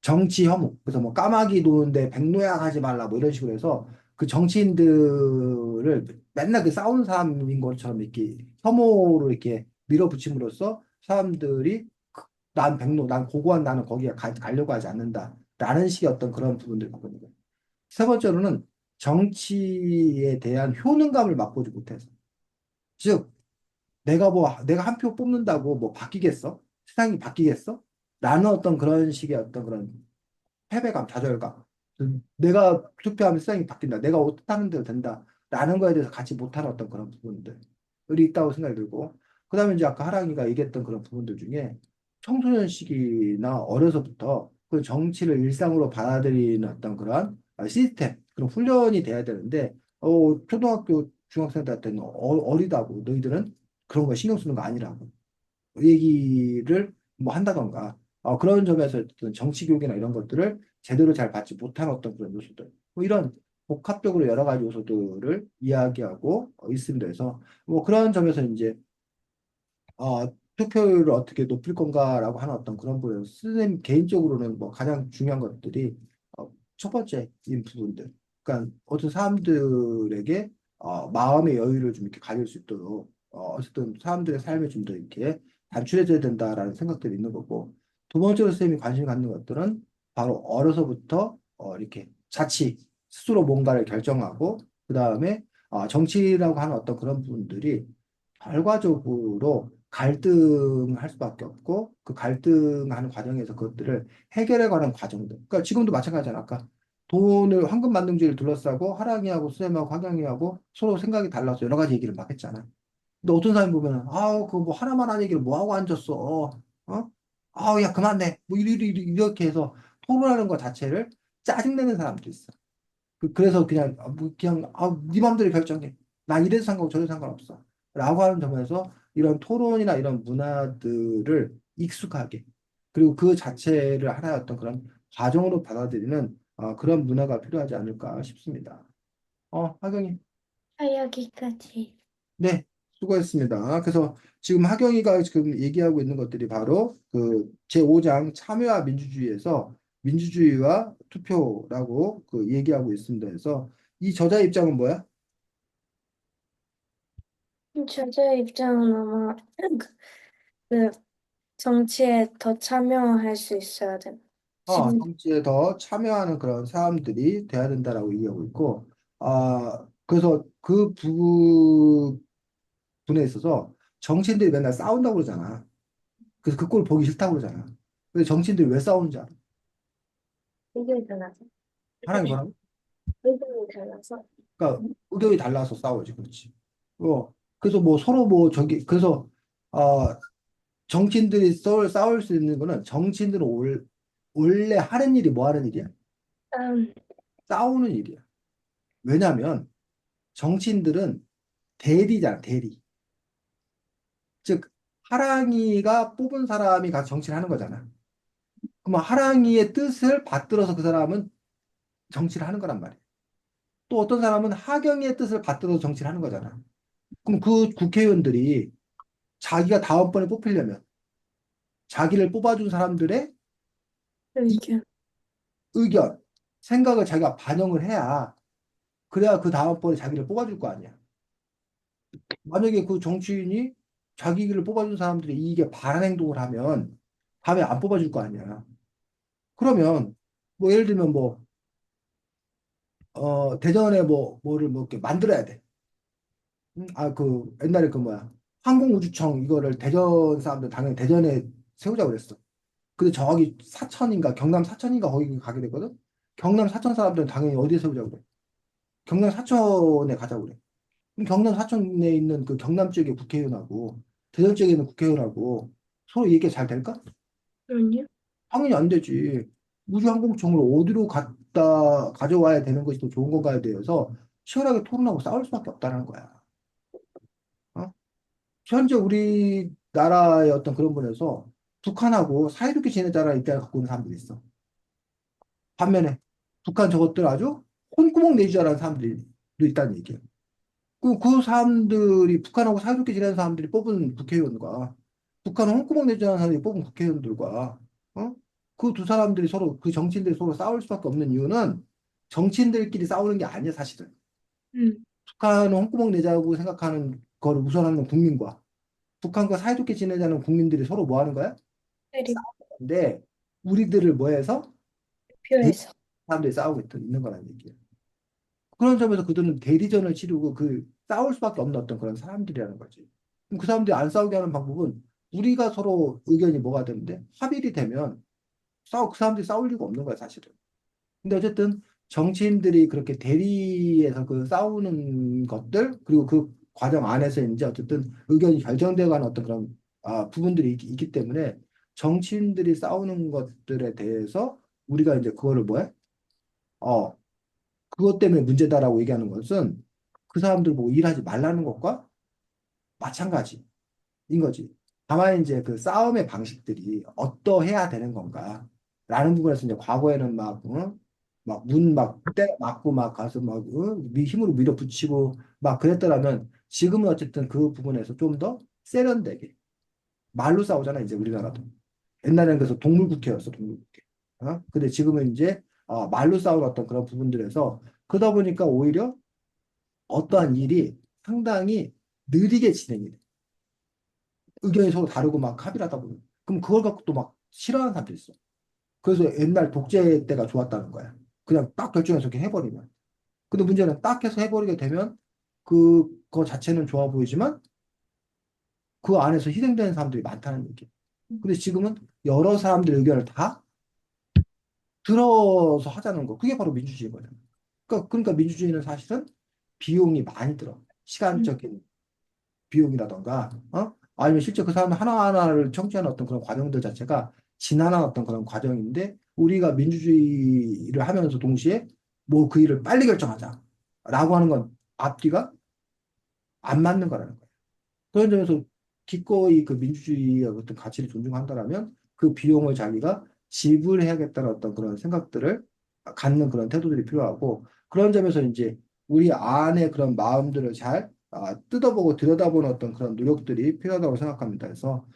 정치 혐오. 그래서 뭐 까마귀 도는데 백노약 하지 말라 뭐 이런 식으로 해서 그 정치인들을 맨날 그 싸우는 사람인 것처럼 이렇게 혐오로 이렇게 밀어붙임으로써 사람들이 난 백노, 난 고고한 나는 거기에 가려고 하지 않는다. 라는 식의 어떤 그런 부분들을 갖고 있는 거예요. 세 번째로는 정치에 대한 효능감을 맛보지 못해서. 즉, 내가 한 표 뽑는다고 뭐 바뀌겠어? 세상이 바뀌겠어? 라는 어떤 그런 식의 어떤 그런 패배감, 좌절감. 내가 투표하면 세상이 바뀐다. 내가 어떻다는 대로 된다. 라는 거에 대해서 같이 못하는 어떤 그런 부분들이 있다고 생각이 들고, 그 다음에 이제 아까 하랑이가 얘기했던 그런 부분들 중에 청소년 시기나 어려서부터 그 정치를 일상으로 받아들이는 어떤 그런 시스템, 그런 훈련이 돼야 되는데, 초등학교, 중학생들한테는 어리다고, 너희들은 그런 거 신경 쓰는 거 아니라고 얘기를 뭐 한다던가, 그런 점에서 어떤 정치 교육이나 이런 것들을 제대로 잘 받지 못한 어떤 그런 요소들, 뭐 이런 복합적으로 여러 가지 요소들을 이야기하고 있습니다. 그래서 뭐 그런 점에서 이제 투표율을 어떻게 높일 건가라고 하는 어떤 그런 부분, 선생님 개인적으로는 뭐 가장 중요한 것들이 첫 번째인 부분들, 그러니까 어떤 사람들에게 마음의 여유를 좀 이렇게 가질 수 있도록 어쨌든 사람들의 삶에 좀 더 이렇게 단출해져야 된다라는 생각들이 있는 거고, 두 번째로 선생님이 관심 갖는 것들은 바로 어려서부터 이렇게 자치 스스로 뭔가를 결정하고, 그 다음에 정치라고 하는 어떤 그런 부분들이 결과적으로 갈등할 수밖에 없고, 그 갈등하는 과정에서 그것들을 해결해 가는 과정들. 그러니까 지금도 마찬가지잖아. 아까 돈을 황금 만능주의를 둘러싸고 하랑이하고 수렴하고 화경이하고 서로 생각이 달라서 여러 가지 얘기를 막 했잖아. 근데 어떤 사람이 보면은 그거 뭐 하나만 한 얘기를 뭐 하고 앉았어. 야 그만해. 뭐 이렇게 해서 토론하는 것 자체를 짜증내는 사람도 있어. 그래서 그냥 네 맘대로 결정해. 난 이래도 상관없고 저래도 상관없어. 라고 하는 점에서 이런 토론이나 이런 문화들을 익숙하게, 그리고 그 자체를 하나의 어떤 그런 과정으로 받아들이는 그런 문화가 필요하지 않을까 싶습니다. 하경이. 여기까지. 네, 수고했습니다. 그래서 지금 하경이가 지금 얘기하고 있는 것들이 바로 그 제5장 참여와 민주주의에서 민주주의와 투표라고 그 얘기하고 있습니다. 그래서 이 저자 입장은 뭐야? 저자의 입장은 아마 그 정치에 더 참여할 수 있어야 돼. 지금 정치에 더 참여하는 그런 사람들이 돼야 된다라고 얘기하고 있고, 그래서 그 부분에 있어서 정치인들이 맨날 싸운다고 그러잖아. 그래서 그 꼴 보기 싫다고 그러잖아. 근데 정치인들이 왜 싸우는지 알아? 의견이 달라서. 하나님 뭐라고? 의견이 달라서. 그러니까 의견이 달라서 싸우지, 그렇지. 그래서 뭐 서로 뭐 그래서 어, 정치인들이 싸울 수 있는 거는, 정치인들은 원래 하는 일이 뭐 하는 일이야? 음, 싸우는 일이야. 왜냐하면 정치인들은 대리잖아, 대리. 즉 하랑이가 뽑은 사람이 가서 정치를 하는 거잖아. 그러면 하랑이의 뜻을 받들어서 그 사람은 정치를 하는 거란 말이야. 또 어떤 사람은 하경의 뜻을 받들어서 정치를 하는 거잖아. 그럼 그 국회의원들이 자기가 다음번에 뽑히려면 자기를 뽑아준 사람들의 이 의견. 의견, 생각을 자기가 반영을 해야, 그래야 그 다음번에 자기를 뽑아줄 거 아니야. 만약에 그 정치인이 자기를 뽑아준 사람들이 이게 바른 행동을 하면 다음에 안 뽑아줄 거 아니야. 그러면 뭐 예를 들면 뭐 대전에 뭐를 뭐 이렇게 만들어야 돼. 그 옛날에 그 뭐야, 항공우주청 이거를 대전 사람들 당연히 대전에 세우자고 그랬어. 근데 저기 사천인가 경남 사천인가 거기 가게 되거든. 경남 사천 사람들은 당연히 어디에 세우자고 그래? 경남 사천에 가자고 그래. 그럼 경남 사천에 있는 그 경남 지역의 국회의원하고 대전 지역에 있는 국회의원하고 서로 얘기가 잘 될까? 아니요. 당연히 안 되지. 우주항공청을 어디로 갖다 가져와야 되는 것이 더 좋은 건가에 대해서 치열하게 토론하고 싸울 수밖에 없다는 거야. 어? 현재 우리나라의 어떤 그런 분에서 북한하고 사이좋게 지내자라는 입장을 갖고 있는 사람들이 있어. 반면에 북한 저것들 아주 콧구멍 내주자라는 사람들이 있다는 얘기예요. 그 사람들이, 북한하고 사이좋게 지내는 사람들이 뽑은 국회의원과 북한은 콧구멍 내주자는 사람들이 뽑은 국회의원들과 그 두 사람들이 서로, 그 정치인들이 서로 싸울 수밖에 없는 이유는 정치인들끼리 싸우는 게 아니야, 사실은. 음, 북한은 콧구멍 내자고 생각하는 거를 우선하는 국민과 북한과 사이좋게 지내자는 국민들이 서로 뭐 하는 거야? 그리고 싸우는데 우리들을 뭐 해서 대리 표에서. 사람들이 싸우고 있는 거라는 얘기예요. 그런 점에서 그들은 대리전을 치르고 싸울 수밖에 없는 어떤 그런 사람들이라는 거지. 그럼 그 사람들이 안 싸우게 하는 방법은, 우리가 서로 의견이 뭐가 되는데 합일이 되면 그 사람들이 싸울 리가 없는 거야, 사실은. 근데 어쨌든 정치인들이 그렇게 대리에서 그 싸우는 것들, 그리고 그 과정 안에서 이제 어쨌든 의견이 결정되어 가는 어떤 그런 부분들이 있기 때문에 정치인들이 싸우는 것들에 대해서 우리가 이제 그거를 뭐해? 어, 그것 때문에 문제다라고 얘기하는 것은 그 사람들 보고 일하지 말라는 것과 마찬가지인 거지. 다만 이제 그 싸움의 방식들이 어떠해야 되는 건가라는 부분에서 이제 과거에는 막, 응? 막 문 막 때려 맞고 막 가서 막 힘으로 밀어붙이고 막 그랬더라면 지금은 어쨌든 그 부분에서 좀 더 세련되게 말로 싸우잖아 이제 우리나라도. 옛날에는 그래서 동물국회였어 동물국회. 근데 지금은 이제 말로 싸우는 어떤 그런 부분들에서 그러다 보니까 오히려 어떠한 일이 상당히 느리게 진행이 돼. 의견이 서로 다르고 막 합의를 하다 보면. 그럼 그걸 갖고 또 막 싫어하는 사람들이 있어. 그래서 옛날 독재 때가 좋았다는 거야. 그냥 딱 결정해서 이렇게 해버리면. 근데 문제는 딱 해서 해버리게 되면 그거 자체는 좋아 보이지만 그 안에서 희생되는 사람들이 많다는 얘기. 근데 지금은 여러 사람들의 의견을 다 들어서 하자는 거. 그게 바로 민주주의인 거잖아. 그러니까 민주주의는 사실은 비용이 많이 들어. 시간적인 비용이라던가, 아니면 실제 그 사람 하나하나를 청취하는 어떤 그런 과정들 자체가 지난한 어떤 그런 과정인데, 우리가 민주주의를 하면서 동시에 뭐 그 일을 빨리 결정하자. 라고 하는 건 앞뒤가 안 맞는 거라는 거예요. 그런 점에서 기꺼이 그 민주주의의 어떤 가치를 존중한다라면 그 비용을 자기가 지불해야겠다는 어떤 그런 생각들을 갖는 그런 태도들이 필요하고 그런 점에서 이제 우리 안에 그런 마음들을 잘 뜯어보고 들여다보는 어떤 그런 노력들이 필요하다고 생각합니다. 그래서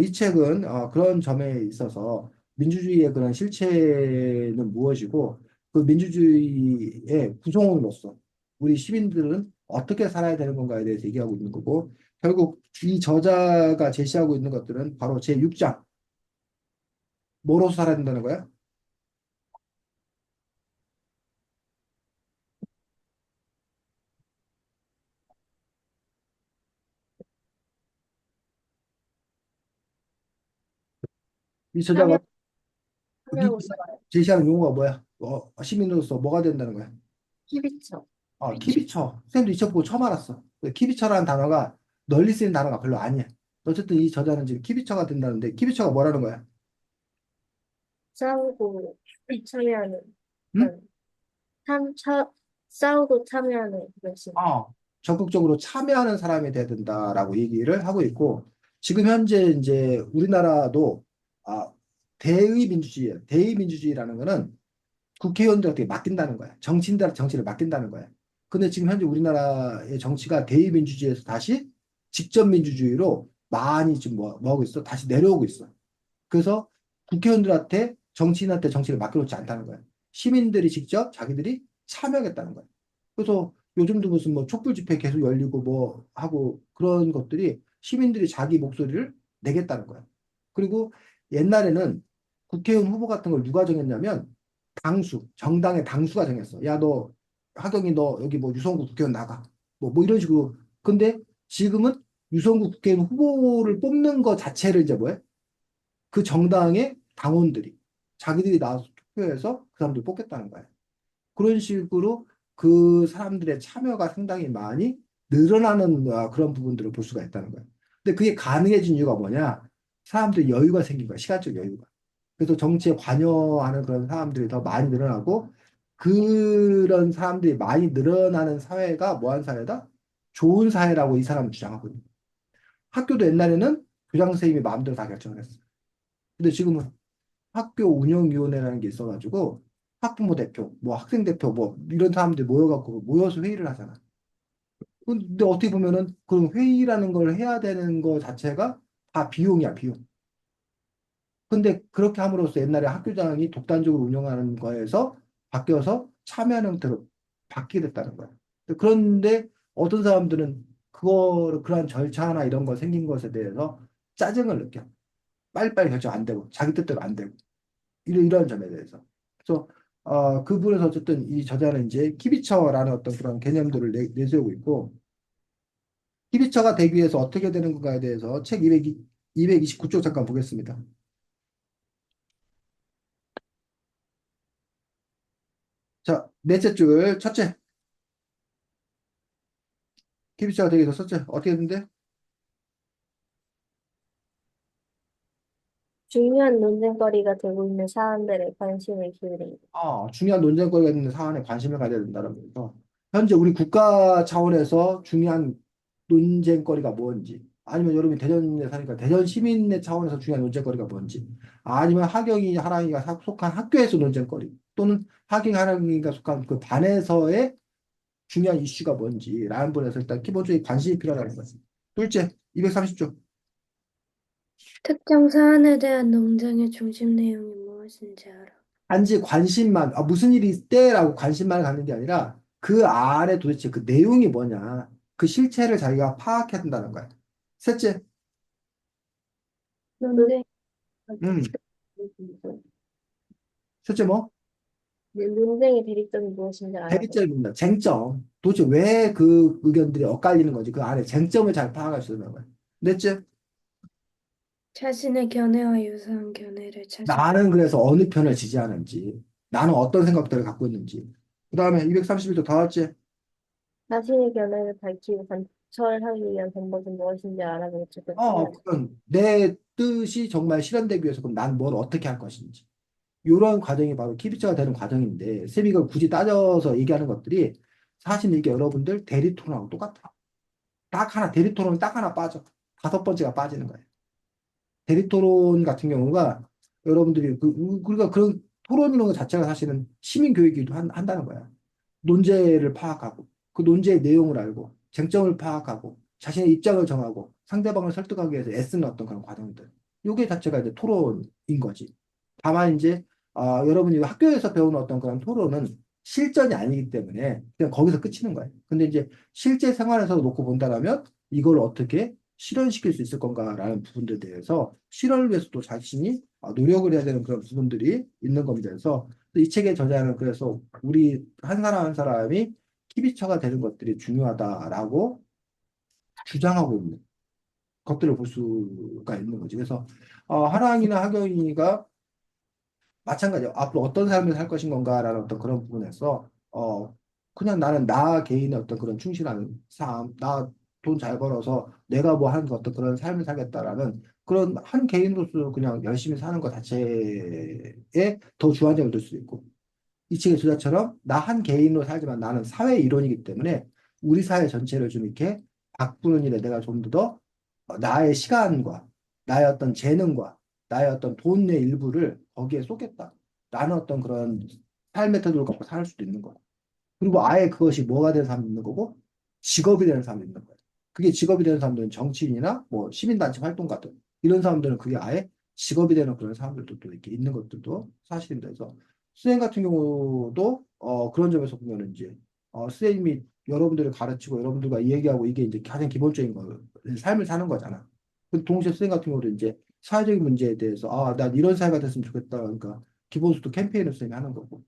이 책은 그런 점에 있어서 민주주의의 그런 실체는 무엇이고 그 민주주의의 구성원으로서 우리 시민들은 어떻게 살아야 되는 건가에 대해서 얘기하고 있는 거고 결국 이 저자가 제시하고 있는 것들은 바로 제6장 뭐로서 살아야 된다는 거야? 이 참여, 저자가 참여하고 있어요. 제시하는 용어가 뭐야? 시민으로서 뭐가 된다는 거야? 키비처. 키비처. 쌤도 이 책 보고 처음 알았어. 키비처라는 단어가 널리 쓰이는 단어가 별로 아니야. 어쨌든 이 저자는 지금 키비처가 된다는데 키비처가 뭐라는 거야? 싸우고 참여하는, 응? 그런 싸우고 참여하는 그런 식. 적극적으로 참여하는 사람이 돼야 된다라고 얘기를 하고 있고, 지금 현재 이제 우리나라도 아, 대의 민주주의예요. 대의 민주주의라는 거는 국회의원들한테 맡긴다는 거야. 정치인들한테 정치를 맡긴다는 거야. 근데 지금 현재 우리나라의 정치가 대의 민주주의에서 다시 직접 민주주의로 많이 지금 뭐 하고 있어? 다시 내려오고 있어. 그래서 국회의원들한테 정치인한테 정치를 맡겨놓지 않다는 거야. 시민들이 직접 자기들이 참여하겠다는 거야. 그래서 요즘도 무슨 뭐 촛불 집회 계속 열리고 뭐 하고 그런 것들이 시민들이 자기 목소리를 내겠다는 거야. 그리고 옛날에는 국회의원 후보 같은 걸 누가 정했냐면 정당의 당수가 정했어. 야, 너, 하경이 너 여기 뭐 유성구 국회의원 나가. 뭐 이런 식으로. 근데 지금은 유성구 국회의원 후보를 뽑는 것 자체를 이제 뭐해? 그 정당의 당원들이 자기들이 나와서 투표해서 그 사람들 뽑겠다는 거예요. 그런 식으로 그 사람들의 참여가 상당히 많이 늘어나는 그런 부분들을 볼 수가 있다는 거예요. 근데 그게 가능해진 이유가 뭐냐? 사람들이 여유가 생긴 거야. 시간적 여유가. 그래서 정치에 관여하는 그런 사람들이 더 많이 늘어나고 그런 사람들이 많이 늘어나는 사회가 뭐한 사회다? 좋은 사회라고 이 사람은 주장하고 있는 거예요. 학교도 옛날에는 교장 선생님이 마음대로 다 결정을 했어요. 근데 지금은 학교 운영위원회라는 게 있어가지고 학부모 대표, 뭐 학생 대표, 뭐 이런 사람들이 모여갖고 모여서 회의를 하잖아. 근데 어떻게 보면은 그런 회의라는 걸 해야 되는 거 자체가 다 비용이야, 비용. 근데 그렇게 함으로써 옛날에 학교장이 독단적으로 운영하는 거에서 바뀌어서 참여하는 형태로 바뀌게 됐다는 거야. 그런데 어떤 사람들은 그러한 절차나 이런 거 생긴 것에 대해서 짜증을 느껴. 빨리빨리 결정 안 되고, 자기 뜻대로 안 되고. 이런 점에 대해서. 그래서 그 부분에서 어쨌든 이 저자는 이제 키비처라는 어떤 그런 개념들을 내세우고 있고 키비처가 되기 위해서 어떻게 되는 건가에 대해서 책 229쪽 잠깐 보겠습니다. 자, 넷째 줄, 첫째. KBC가 되기 위해서 첫째. 어떻게 했는데? 중요한 논쟁거리가 되고 있는 사안들에 관심을 기울입니다. 중요한 논쟁거리가 있는 사안에 관심을 가져야 된다는 거죠. 현재 우리 국가 차원에서 중요한 논쟁거리가 뭔지, 아니면 여러분이 대전에 사니까 대전 시민의 차원에서 중요한 논쟁거리가 뭔지, 아니면 하경이, 하랑이가 속한 학교에서 논쟁거리, 또는 하경이, 하랑이가 속한 그 반에서의 중요한 이슈가 뭔지라는 분에서 일단 기본적인 관심이 필요하다는 거죠. 둘째, 230조. 특정 사안에 대한 논쟁의 중심 내용이 무엇인지 알아. 단지 관심만, 무슨 일이 있대라고 관심만 갖는 게 아니라 그 안에 도대체 그 내용이 뭐냐. 그 실체를 자기가 파악해야 된다는 거야. 셋째, 논쟁, 음, 셋째 뭐? 논쟁의 대립점이 무엇인지 알아서. 대립점을 묻는다. 쟁점. 도대체 왜 그 의견들이 엇갈리는 건지 그 안에 쟁점을 잘 파악할 수 있는 거야. 넷째, 자신의 견해와 유사한 견해를 찾아. 나는 그래서 어느 편을 지지하는지, 나는 어떤 생각들을 갖고 있는지. 그 다음에 231조 다섯째, 자신의 견해를 밝히고 관철하기 위한 방법은 무엇인지 알아보고 접근해야 돼. 그건 내 뜻이 정말 실현되기 위해서 그럼 난 뭘 어떻게 할 것인지. 이런 과정이 바로 키비츠가 되는 과정인데, 쌤이 이걸 굳이 따져서 얘기하는 것들이 사실 이게 여러분들 대리토론하고 똑같아. 딱 하나, 대리토론은 딱 하나 빠져. 다섯 번째가 빠지는 거예요. 대리토론 같은 경우가 여러분들이 우리가 그런 토론이라는 것 자체가 사실은 시민교육이기도 한다는 거야. 논제를 파악하고 그 논제의 내용을 알고 쟁점을 파악하고 자신의 입장을 정하고 상대방을 설득하기 위해서 애쓰는 어떤 그런 과정들. 요게 자체가 이제 토론인 거지. 다만 이제 여러분이 학교에서 배우는 어떤 그런 토론은 실전이 아니기 때문에 그냥 거기서 끝이는 거예요. 근데 이제 실제 생활에서 놓고 본다면 이걸 어떻게 실현시킬 수 있을 건가라는 부분들에 대해서 실현을 위해서 또 자신이 노력을 해야 되는 그런 부분들이 있는 겁니다. 그래서 이 책의 저자는 그래서 우리 한 사람 한 사람이 키비처가 되는 것들이 중요하다라고 주장하고 있는 것들을 볼 수가 있는 거지. 그래서 하랑이나 하경이가 마찬가지예요. 앞으로 어떤 삶을 살 것인 건가라는 어떤 그런 부분에서 그냥 나는 나 개인의 어떤 그런 충실한 삶, 나 돈 잘 벌어서 내가 뭐 하는 어떤 그런 삶을 살겠다라는 그런 한 개인으로서 그냥 열심히 사는 것 자체에 더 주안점을 둘 수 있고 이 책의 저자처럼 나 한 개인으로 살지만 나는 사회 일원이기 때문에 우리 사회 전체를 좀 이렇게 바꾸는 일에 내가 좀 더 나의 시간과 나의 어떤 재능과 나의 어떤 돈의 일부를 거기에 쏟겠다. 라는 어떤 그런 삶의 태도를 갖고 살 수도 있는 거야. 그리고 아예 그것이 뭐가 되는 사람도 있는 거고 직업이 되는 사람도 있는 거야. 그게 직업이 되는 사람들은 정치인이나 뭐 시민단체 활동가들 이런 사람들은 그게 아예 직업이 되는 그런 사람들도 또 이렇게 있는 것들도 사실입니다. 그래서 선생님 같은 경우도 그런 점에서 보면 이제 선생님이 여러분들을 가르치고 여러분들과 얘기하고 이게 이제 가장 기본적인 거 삶을 사는 거잖아. 그 동시에 선생님 같은 경우도 이제 사회적인 문제에 대해서 난 이런 사회가 됐으면 좋겠다. 그러니까 기본소득 캠페인을 선생님이 하는 거고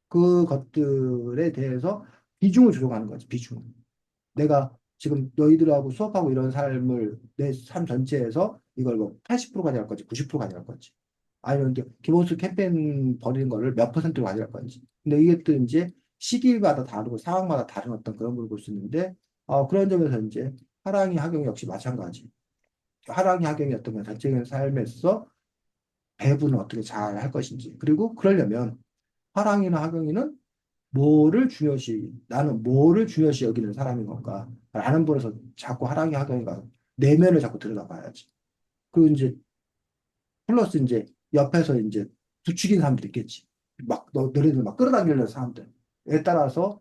그 것들에 대해서 비중을 조정하는 거지, 비중. 내가 지금 너희들하고 수업하고 이런 삶을 내 삶 전체에서 이걸 뭐 80% 가져갈 건지 90% 가져갈 건지 아니면 이제 기본소득 캠페인 벌이는 거를 몇 퍼센트로 가져갈 건지. 근데 이게 또 이제 시기마다 다르고 상황마다 다른 어떤 그런 걸 볼 수 있는데 그런 점에서 이제 하랑이 학용 역시 마찬가지. 하랑이 학용이 어떤 건 전체적인 삶에서 배분을 어떻게 잘 할 것인지. 그리고 그러려면 하랑이나 하경이는 나는 뭐를 중요시 여기는 사람인 건가? 라는 분에서 자꾸 하랑이 하경이가 내면을 자꾸 들여다봐야지. 그리고 이제 플러스 이제 옆에서 이제 부추긴 사람들이 있겠지. 너희들 막 끌어당기려는 사람들에 따라서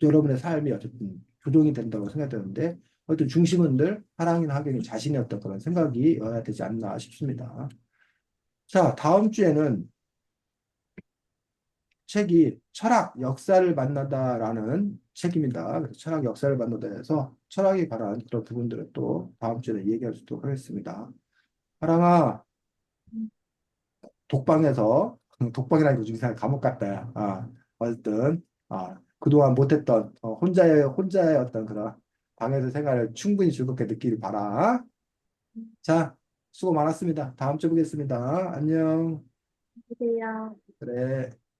여러분의 삶이 어쨌든 조종이 된다고 생각되는데 어떤 중심은 늘 하랑이나 하경이 자신의 어떤 그런 생각이어야 되지 않나 싶습니다. 자, 다음 주에는 책이 철학 역사를 만나다라는 책입니다. 그래서 철학 역사를 만나다에서 철학에 관한 그런 부분들을 또 다음 주에 얘기할 수 있도록 하겠습니다. 하랑아, 독방에서 독방이라는 거 중에 감옥 같다. 야. 어쨌든 그동안 못했던 혼자의 어떤 그런 방에서 생활을 충분히 즐겁게 느끼길 바라. 자, 수고 많았습니다. 다음 주에 보겠습니다. 안녕. 보세요. 그래.